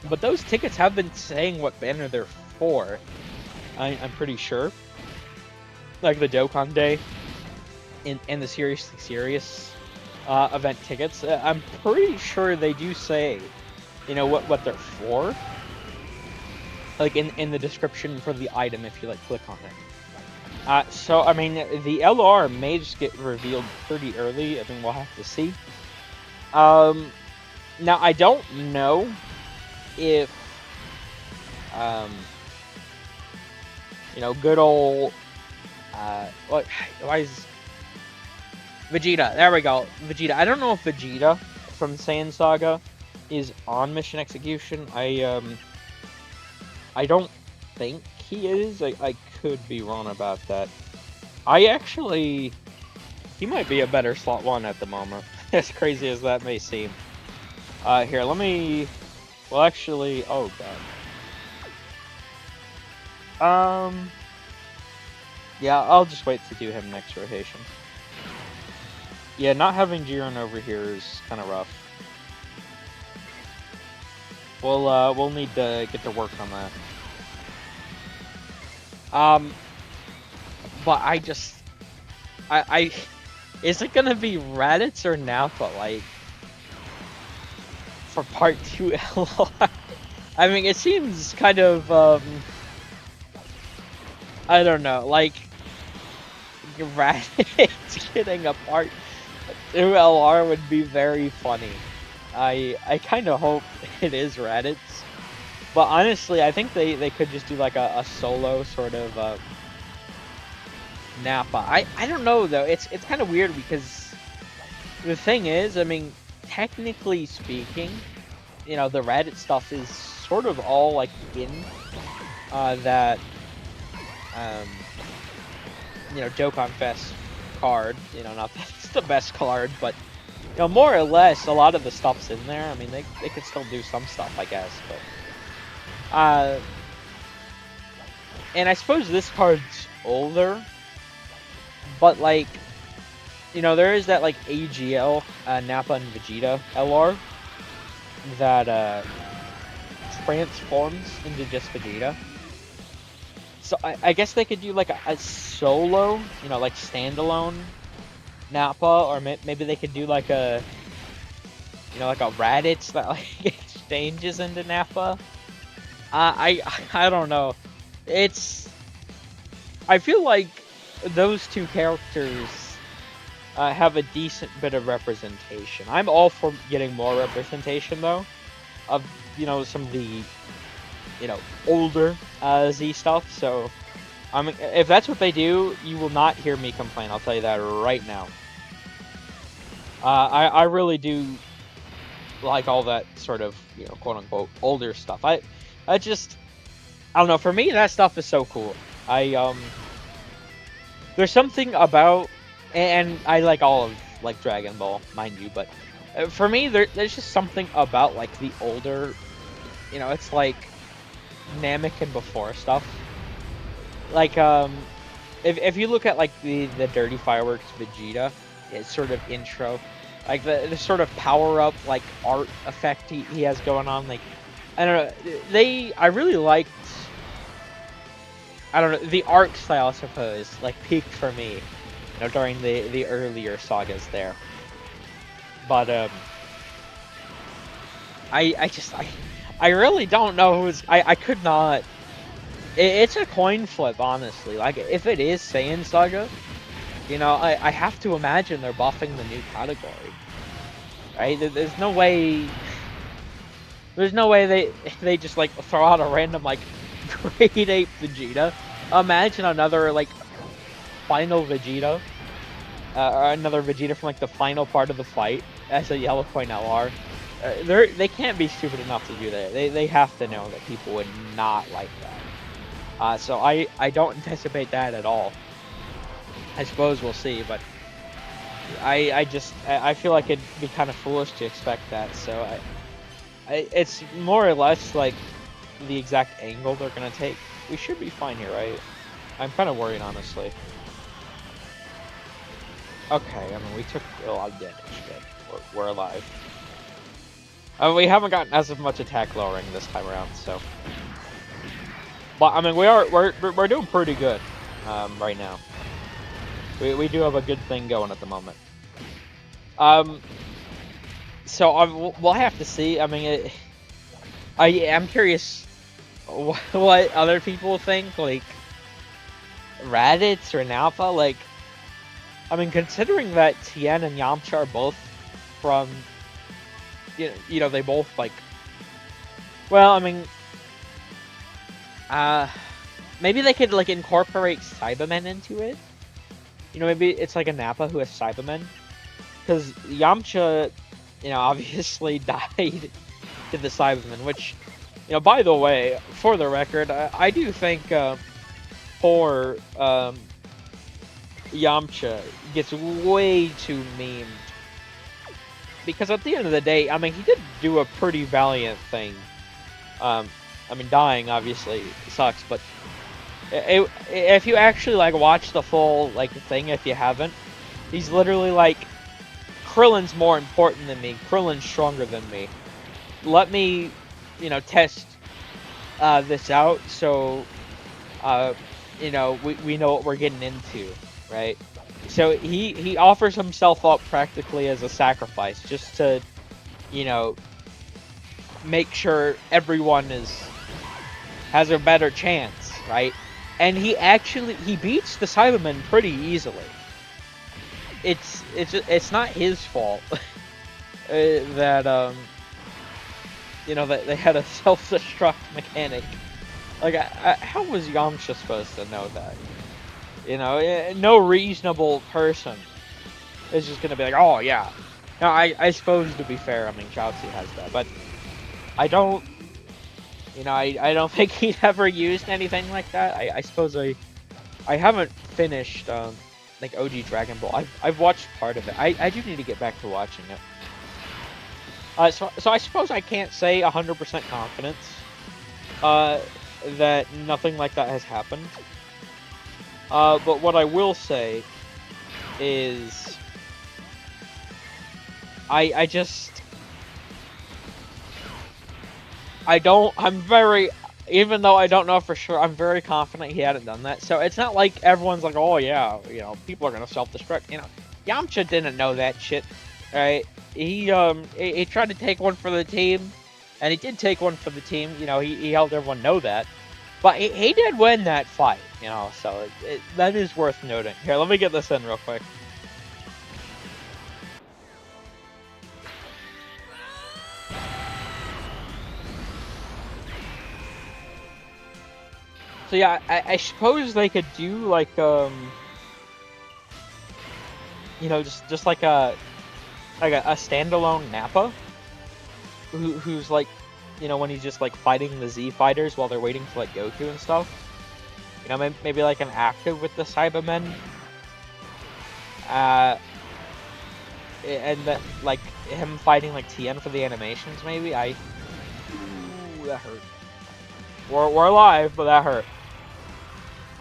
but those tickets have been saying what banner they're for, I'm pretty sure, like the Dokkan Day, and the Seriously Serious event tickets, I'm pretty sure they do say, what they're for, like in the description for the item if you click on it. So I mean, the LR may just get revealed pretty early. I mean, we'll have to see. Now I don't know if good old why is Vegeta? There we go, Vegeta. I don't know if Vegeta from Saiyan Saga is on mission execution. I don't think he is. I could be wrong about that. He might be a better slot 1 at the moment, as crazy as that may seem. Here, let me, well actually, oh god. Yeah, I'll just wait to do him next rotation. Yeah, not having Jiren over here is kind of rough. We'll need to get to work on that. But I is it gonna be Raditz or Nappa, like, for part 2 LR? I mean, it seems kind of, I don't know, like, Raditz getting a part 2 LR would be very funny. I kind of hope it is Raditz. But honestly, I think they could just do like a solo sort of Nappa. I don't know though. It's kind of weird because the thing is, I mean, technically speaking, you know, the Raditz stuff is sort of all like in that you know, Dokkan Fest card. You know, not that it's the best card, but you know, more or less, a lot of the stuff's in there. I mean, they could still do some stuff, I guess, but and I suppose this card's older, but like, you know, there is that like AGL Nappa and Vegeta LR that transforms into just Vegeta. So I guess they could do like a solo, you know, like standalone Nappa, or maybe they could do like a, you know, like a Raditz that like exchanges into Nappa. I don't know. I feel like those two characters have a decent bit of representation. I'm all for getting more representation though, of, you know, some of the, you know, older Z stuff. So if that's what they do, you will not hear me complain. I'll tell you that right now. I really do like all that sort of, you know, quote unquote older stuff. I don't know. For me, that stuff is so cool. There's something about, and I like all of like Dragon Ball, mind you, but for me, there's just something about like the older, you know, it's like Namek and before stuff. Like if you look at like the Dirty Fireworks Vegeta, it's sort of intro, like the sort of power up like art effect he has going on. Like, I don't know, I really liked, I don't know, the art style, I suppose, like peaked for me, you know, during the earlier sagas there. But I really don't know who's, I could not. It's a coin flip, honestly. Like, if it is Saiyan Saga, you know, I have to imagine they're buffing the new category, right? There's no way. There's no way they just like throw out a random like grade 8 Vegeta. Imagine another like final Vegeta, or another Vegeta from like the final part of the fight as a yellow coin LR. They can't be stupid enough to do that. They have to know that people would not like that. So I don't anticipate that at all. I suppose we'll see, but I feel like it'd be kind of foolish to expect that. So it's more or less like the exact angle they're gonna take. We should be fine here, right? I'm kind of worried, honestly. Okay, I mean, we took a lot of damage, but we're alive. We haven't gotten as much attack lowering this time around, so. But I mean, we're doing pretty good right now. We do have a good thing going at the moment. So we'll have to see. I mean, I am curious what other people think, like Raditz or Nappa. Like, I mean, considering that Tien and Yamcha are both from, you know, they both like. Well, I mean, maybe they could like incorporate Cybermen into it. You know, maybe it's like a Nappa who has Cybermen, because Yamcha, you know, obviously died to the Cybermen, which, you know, by the way, for the record, I do think poor Yamcha gets way too memed. Because at the end of the day, I mean, he did do a pretty valiant thing. I mean, dying obviously sucks, but if you actually like watch the full like thing, if you haven't, he's literally like Krillin's more important than me. Krillin's stronger than me. Let me, you know, test this out so, you know, we know what we're getting into, right? So he offers himself up practically as a sacrifice just to, you know, make sure everyone has a better chance, right? And he beats the Cybermen pretty easily. It's not his fault that you know, that they had a self-destruct mechanic. Like, how was Yamcha supposed to know that? You know, no reasonable person is just gonna be like, oh yeah. Now, I suppose, to be fair, I mean, Chaozu has that, but I don't, you know, I don't think he'd ever used anything like that. I suppose I haven't finished, like, OG Dragon Ball. I've watched part of it. I do need to get back to watching it. So I suppose I can't say 100% confidence, that nothing like that has happened. But what I will say is, even though I don't know for sure, I'm very confident he hadn't done that. So it's not like everyone's like, oh yeah, you know, people are gonna self-destruct. You know, Yamcha didn't know that shit, right? He tried to take one for the team, and he did take one for the team. You know, he helped everyone know that. But he did win that fight, you know, so that is worth noting. Here, let me get this in real quick. So yeah, I suppose they could do like you know, just like a standalone Nappa, who's like, you know, when he's just like fighting the Z fighters while they're waiting for like Goku and stuff. You know, maybe like an active with the Cybermen. And that, like, him fighting like Tien for the animations, maybe. Ooh, that hurt. We're alive, but that hurt.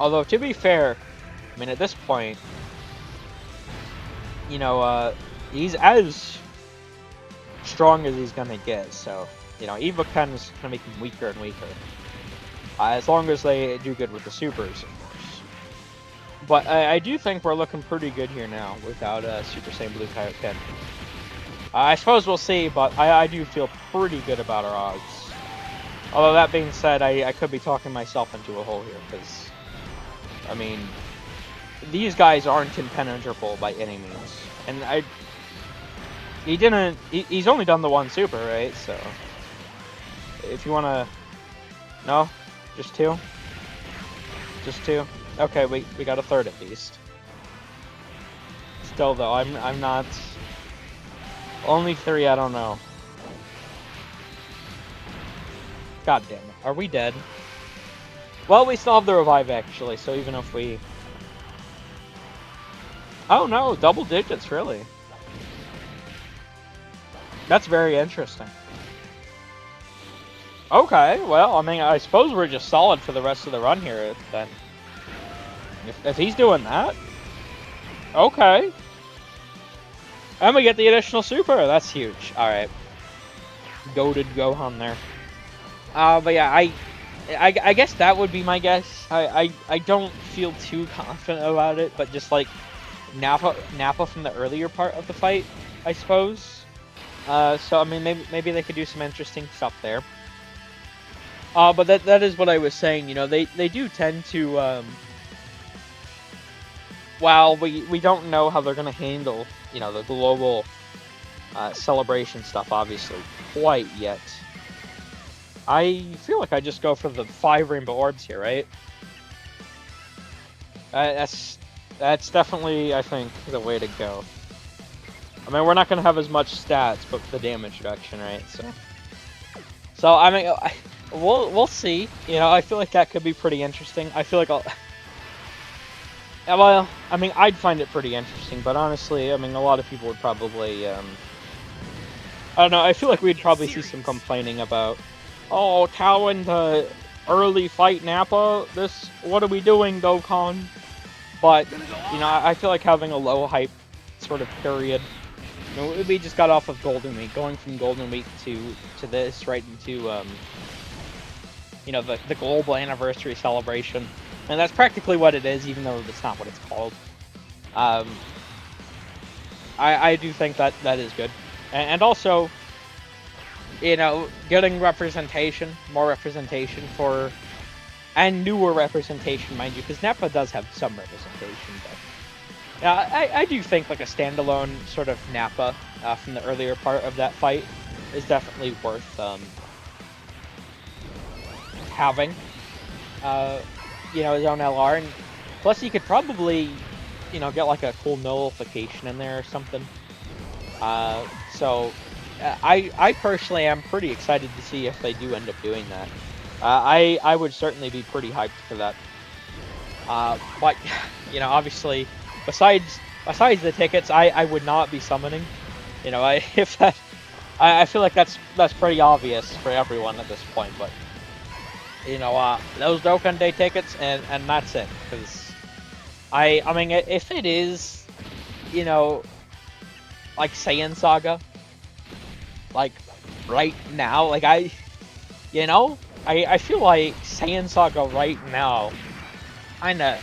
Although, to be fair, I mean, at this point, you know, he's as strong as he's gonna get, so, you know, EvoKen is gonna make him weaker and weaker. As long as they do good with the supers, of course. But I do think we're looking pretty good here now, without Super Saiyan Blue Kaioken. I suppose we'll see, but I do feel pretty good about our odds. Although, that being said, I could be talking myself into a hole here, because, I mean, these guys aren't impenetrable by any means. And he's only done the one super, right? So, if you wanna, no? Just two? Just two? Okay, we got a third at least. Still though, I'm not, only three, I don't know. God damn it, are we dead? Well, we still have the revive, actually, so even if we... Oh no, double digits, really. That's very interesting. Okay, well, I mean, I suppose we're just solid for the rest of the run here, then. If he's doing that. Okay. And we get the additional super, that's huge. Alright. Goated Gohan there. But yeah, I guess that would be my guess. I don't feel too confident about it, but just like Nappa from the earlier part of the fight, I suppose. So I mean, maybe they could do some interesting stuff there. But that is what I was saying. You know, they do tend to. While we don't know how they're gonna handle, you know, the global celebration stuff, obviously, quite yet. I feel like I just go for the 5 rainbow orbs here, right? That's definitely, I think, the way to go. I mean, we're not gonna have as much stats, but the damage reduction, right? So I mean, we'll see. You know, I feel like that could be pretty interesting. I feel like well, I mean, I'd find it pretty interesting, but honestly, I mean, a lot of people would probably, I don't know, I feel like we'd probably see some complaining about, oh, Tao in the early fight Nappa, what are we doing, Dokkan? But, you know, I feel like having a low hype sort of period We just got off of Golden Week, going from Golden Week to this right into the global anniversary celebration, and that's practically what it is, even though that's not what it's called. I do think that is good, and also, getting representation, more representation and newer representation, mind you, because Nappa does have some representation, but I do think like a standalone sort of Nappa from the earlier part of that fight is definitely worth having, his own LR, and plus you could probably, get like a cool nullification in there or something. So I personally am pretty excited to see if they do end up doing that. I would certainly be pretty hyped for that. But obviously, besides the tickets, I would not be summoning. I feel like that's pretty obvious for everyone at this point. But those Dokkan Day tickets, and that's it. Because I mean, if it is, like Saiyan Saga, like right now, like I feel like Saiyan Saga right now, kinda,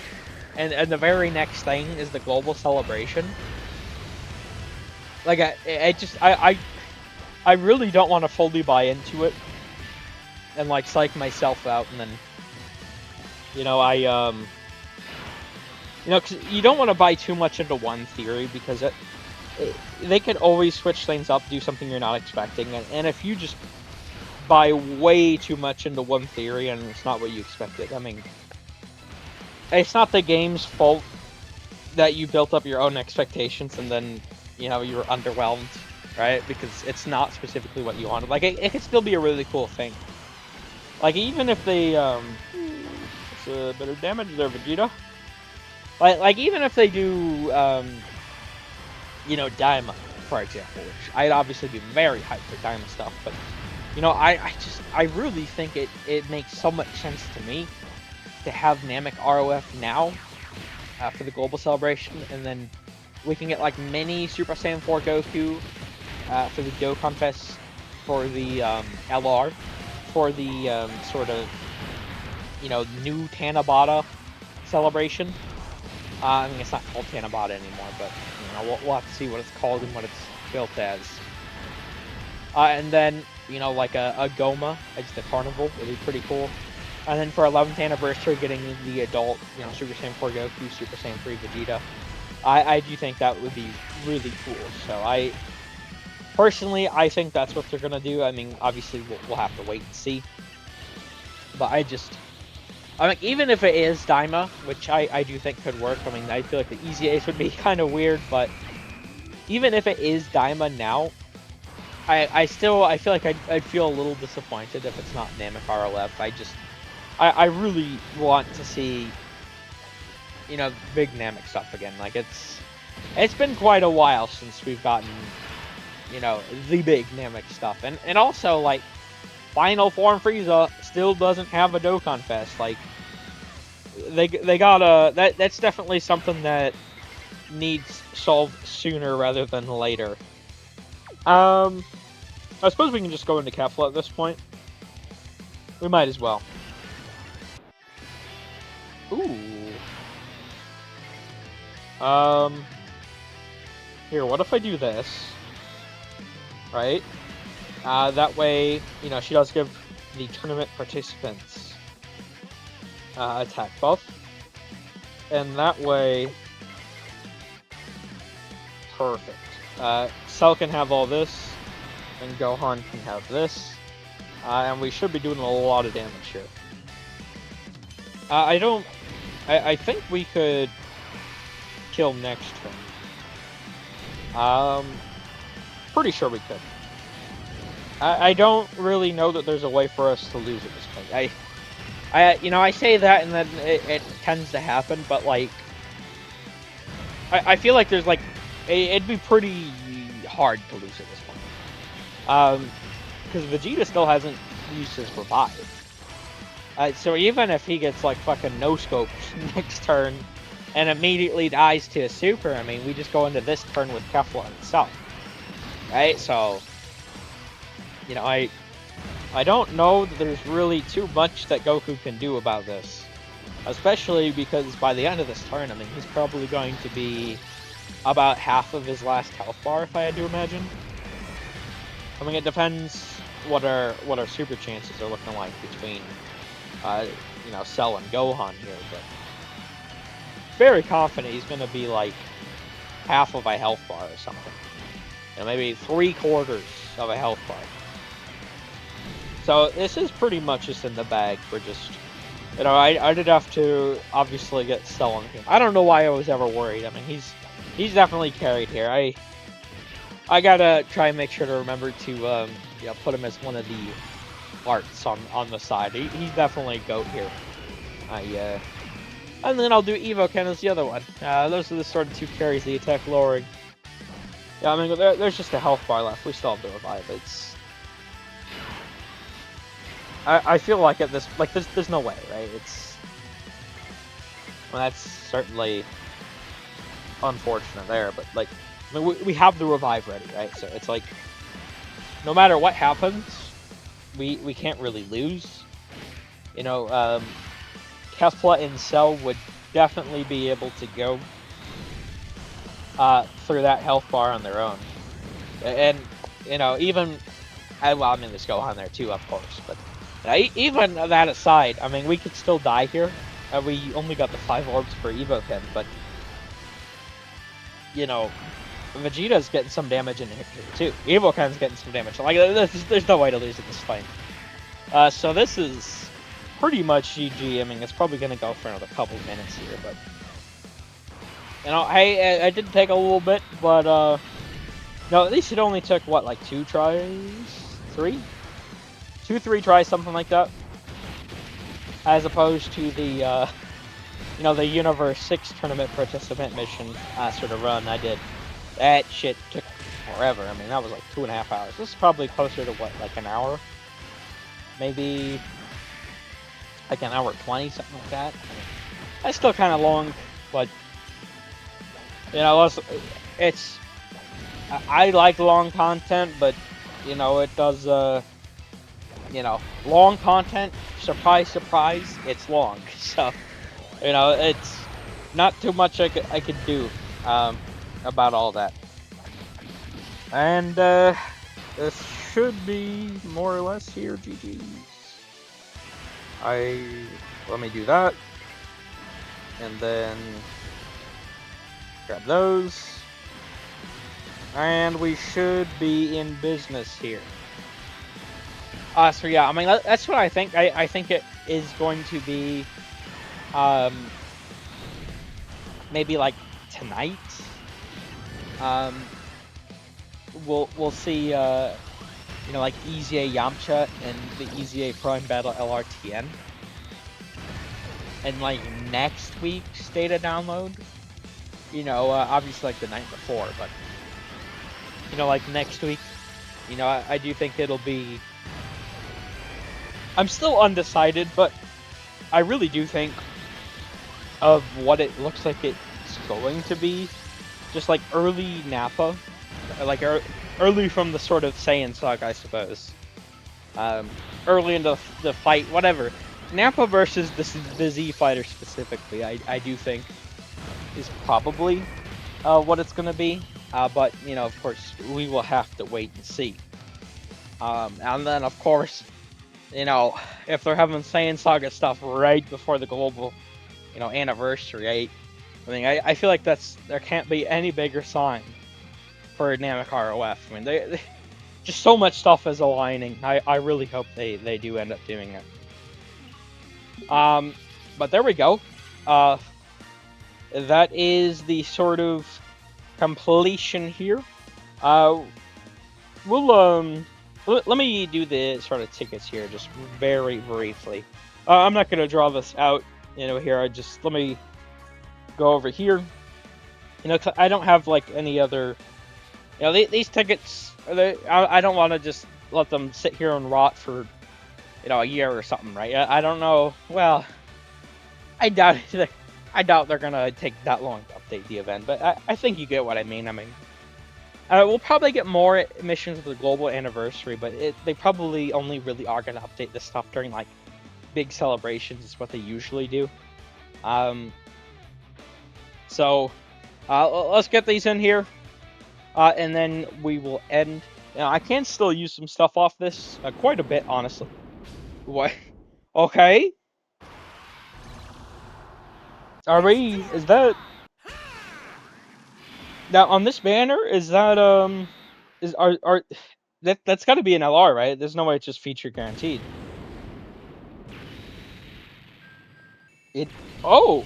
and the very next thing is the global celebration. Like I really don't want to fully buy into it, and like psych myself out, and then, because you don't want to buy too much into one theory, because they could always switch things up, do something you're not expecting, and if you just buy way too much into one theory and it's not what you expected, I mean, it's not the game's fault that you built up your own expectations and then, you were underwhelmed, right? Because it's not specifically what you wanted. Like, it could still be a really cool thing. Like, even if they, it's a bit of damage there, Vegeta. Like even if they do, Daima, for example, which I'd obviously be very hyped for Daima stuff, but, I really think it makes so much sense to me to have Namek ROF now, for the global celebration, and then we can get like mini Super Saiyan 4 Goku, for the Dokkan Fest, for the, LR, for the, sort of, new Tanabata celebration. I mean, it's not called Tanabata anymore, but, we'll have to see what it's called and what it's built as. And then, like a Goma as the carnival would be pretty cool. And then for 11th anniversary, getting the adult, Super Saiyan 4 Goku, Super Saiyan 3 Vegeta. I do think that would be really cool. So personally, I think that's what they're gonna do. I mean, obviously we'll have to wait and see. But I mean, even if it is Daima, which I do think could work, I mean, I feel like the Easy Ace would be kind of weird, but even if it is Daima now, I feel like I'd feel a little disappointed if it's not Namek RLF. I really want to see, big Namek stuff again. Like, it's been quite a while since we've gotten, the big Namek stuff. And also, like, Final Form Frieza still doesn't have a Dokkan Fest. Like, they gotta, that's definitely something that needs solved sooner rather than later. I suppose we can just go into Kefla at this point. We might as well. Ooh. Here, what if I do this? Right? That way, she does give the tournament participants attack buff. And that way... Perfect. Cell can have all this, and Gohan can have this. And we should be doing a lot of damage here. I think we could kill next turn. Pretty sure we could. I don't really know that there's a way for us to lose at this point. I say that and then it tends to happen, but like, I feel like there's like, it'd be pretty hard to lose at this point. Because Vegeta still hasn't used his revive. So even if he gets like fucking no-scoped next turn and immediately dies to a super, I mean, we just go into this turn with Kefla itself. right? So, you know, I don't know that there's really too much that Goku can do about this. Especially because by the end of this tournament, he's probably going to be about half of his last health bar, if I had to imagine. I mean, it depends what our super chances are looking like between, you know, Cell and Gohan here, but very confident he's going to be like half of a health bar or something. You know, maybe 3/4 of a health bar. So this is pretty much just in the bag for just, you know, I did have to obviously get Cell on him. I don't know why I was ever worried. I mean, he's definitely carried here. I gotta try and make sure to remember to you know, put him as one of the arts on the side. He's definitely GOAT here. And then I'll do EvoKen as the other one. Those are the sort of two carries, the attack lowering. Yeah, I mean, there's just a health bar left. We still have to revive. I feel like at this, like, there's no way, right? Well, that's certainly unfortunate there, but like, I mean, we have the revive ready, right? So it's like, no matter what happens, we can't really lose. You know, Kefla and Cell would definitely be able to go through that health bar on their own, and you know, even well, I mean, there's Gohan there too, of course, but even that aside, I mean, we could still die here. We only got the 5 orbs for EvoKen, but you know, Vegeta's getting some damage in here too. EvoKen's getting some damage. Like, there's no way to lose in this fight. So this is pretty much GG. I mean, it's probably gonna go for another couple minutes here, but you know, hey, I did take a little bit, but no, at least it only took what, like 2 tries, 3, 2-3 tries, something like that, as opposed to the you know, the Universe 6 tournament participant mission sort of run I did. That shit took forever. I mean, that was like 2.5 hours. This is probably closer to what, like an hour? Maybe like an hour 20, something like that. I mean, that's still kind of long, but you know, it's I like long content, but you know, it does you know, long content, surprise, surprise, it's long. So, you know, it's not too much I could do about all that. And this should be more or less here, GG's. Let me do that. And then grab those. And we should be in business here. So yeah, I mean, that's what I think. I think it is going to be maybe like tonight. We'll see you know, like EZA Yamcha and the EZA Prime Battle LRTN. And like next week's data download, you know, obviously like the night before, but you know, like next week, you know, I do think it'll be, I'm still undecided, but I really do think of what it looks like it's going to be, just like early Nappa, like early from the sort of Saiyan saga, I suppose. Early into the fight, whatever. Nappa versus the Z fighter specifically, I do think is probably what it's going to be. But, you know, of course, we will have to wait and see. And then, of course, you know, if they're having Saiyan Saga stuff right before the global, you know, anniversary, I mean, I feel like there can't be any bigger sign for Namek ROF. I mean, they just so much stuff is aligning. I really hope they do end up doing it. But there we go. That is the sort of completion here. Let me do the sort of tickets here just very briefly. I'm not going to draw this out, you know, here. Let me go over here. You know, 'cause I don't have like any other, you know, these tickets, I don't want to just let them sit here and rot for, you know, a year or something, right? I don't know. Well, I doubt they're going to take that long to update the event, but I think you get what I mean. I mean, We'll probably get more missions with the global anniversary, but they probably only really are going to update this stuff during like big celebrations. Is what they usually do. So let's get these in here, and then we will end. Now, I can still use some stuff off this, quite a bit, honestly. What? Okay. Are we? Is that now on this banner? Is that Is are that's got to be an LR, right? There's no way it's just feature guaranteed. It. Oh.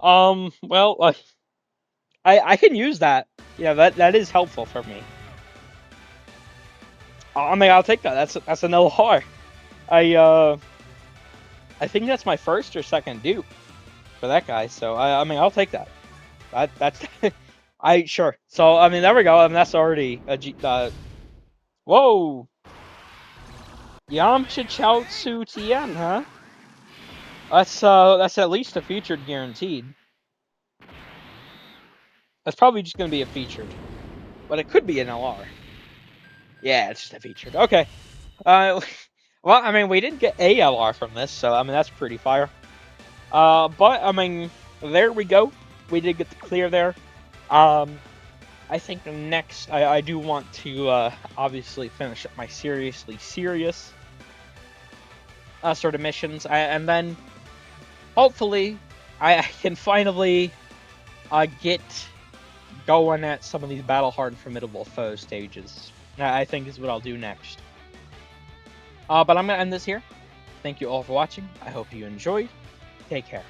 Well, I can use that. Yeah, that is helpful for me. I mean, I'll take that. That's an LR. I think that's my first or second dupe for that guy. So I mean, I'll take that. That's I sure. So I mean, there we go. I mean, that's already a G. Whoa. Yamcha Chaozu Tien, huh? That's at least a featured guaranteed. That's probably just gonna be a featured, but it could be an LR. Yeah, it's just a featured. Okay. Well, I mean, we did get a LR from this, so I mean that's pretty fire. But I mean, there we go. We did get the clear there. I think next I do want to obviously finish up my seriously serious sort of missions, and then hopefully I can finally get going at some of these battle-hardened formidable foe stages. I think is what I'll do next. But I'm going to end this here. Thank you all for watching. I hope you enjoyed. Take care.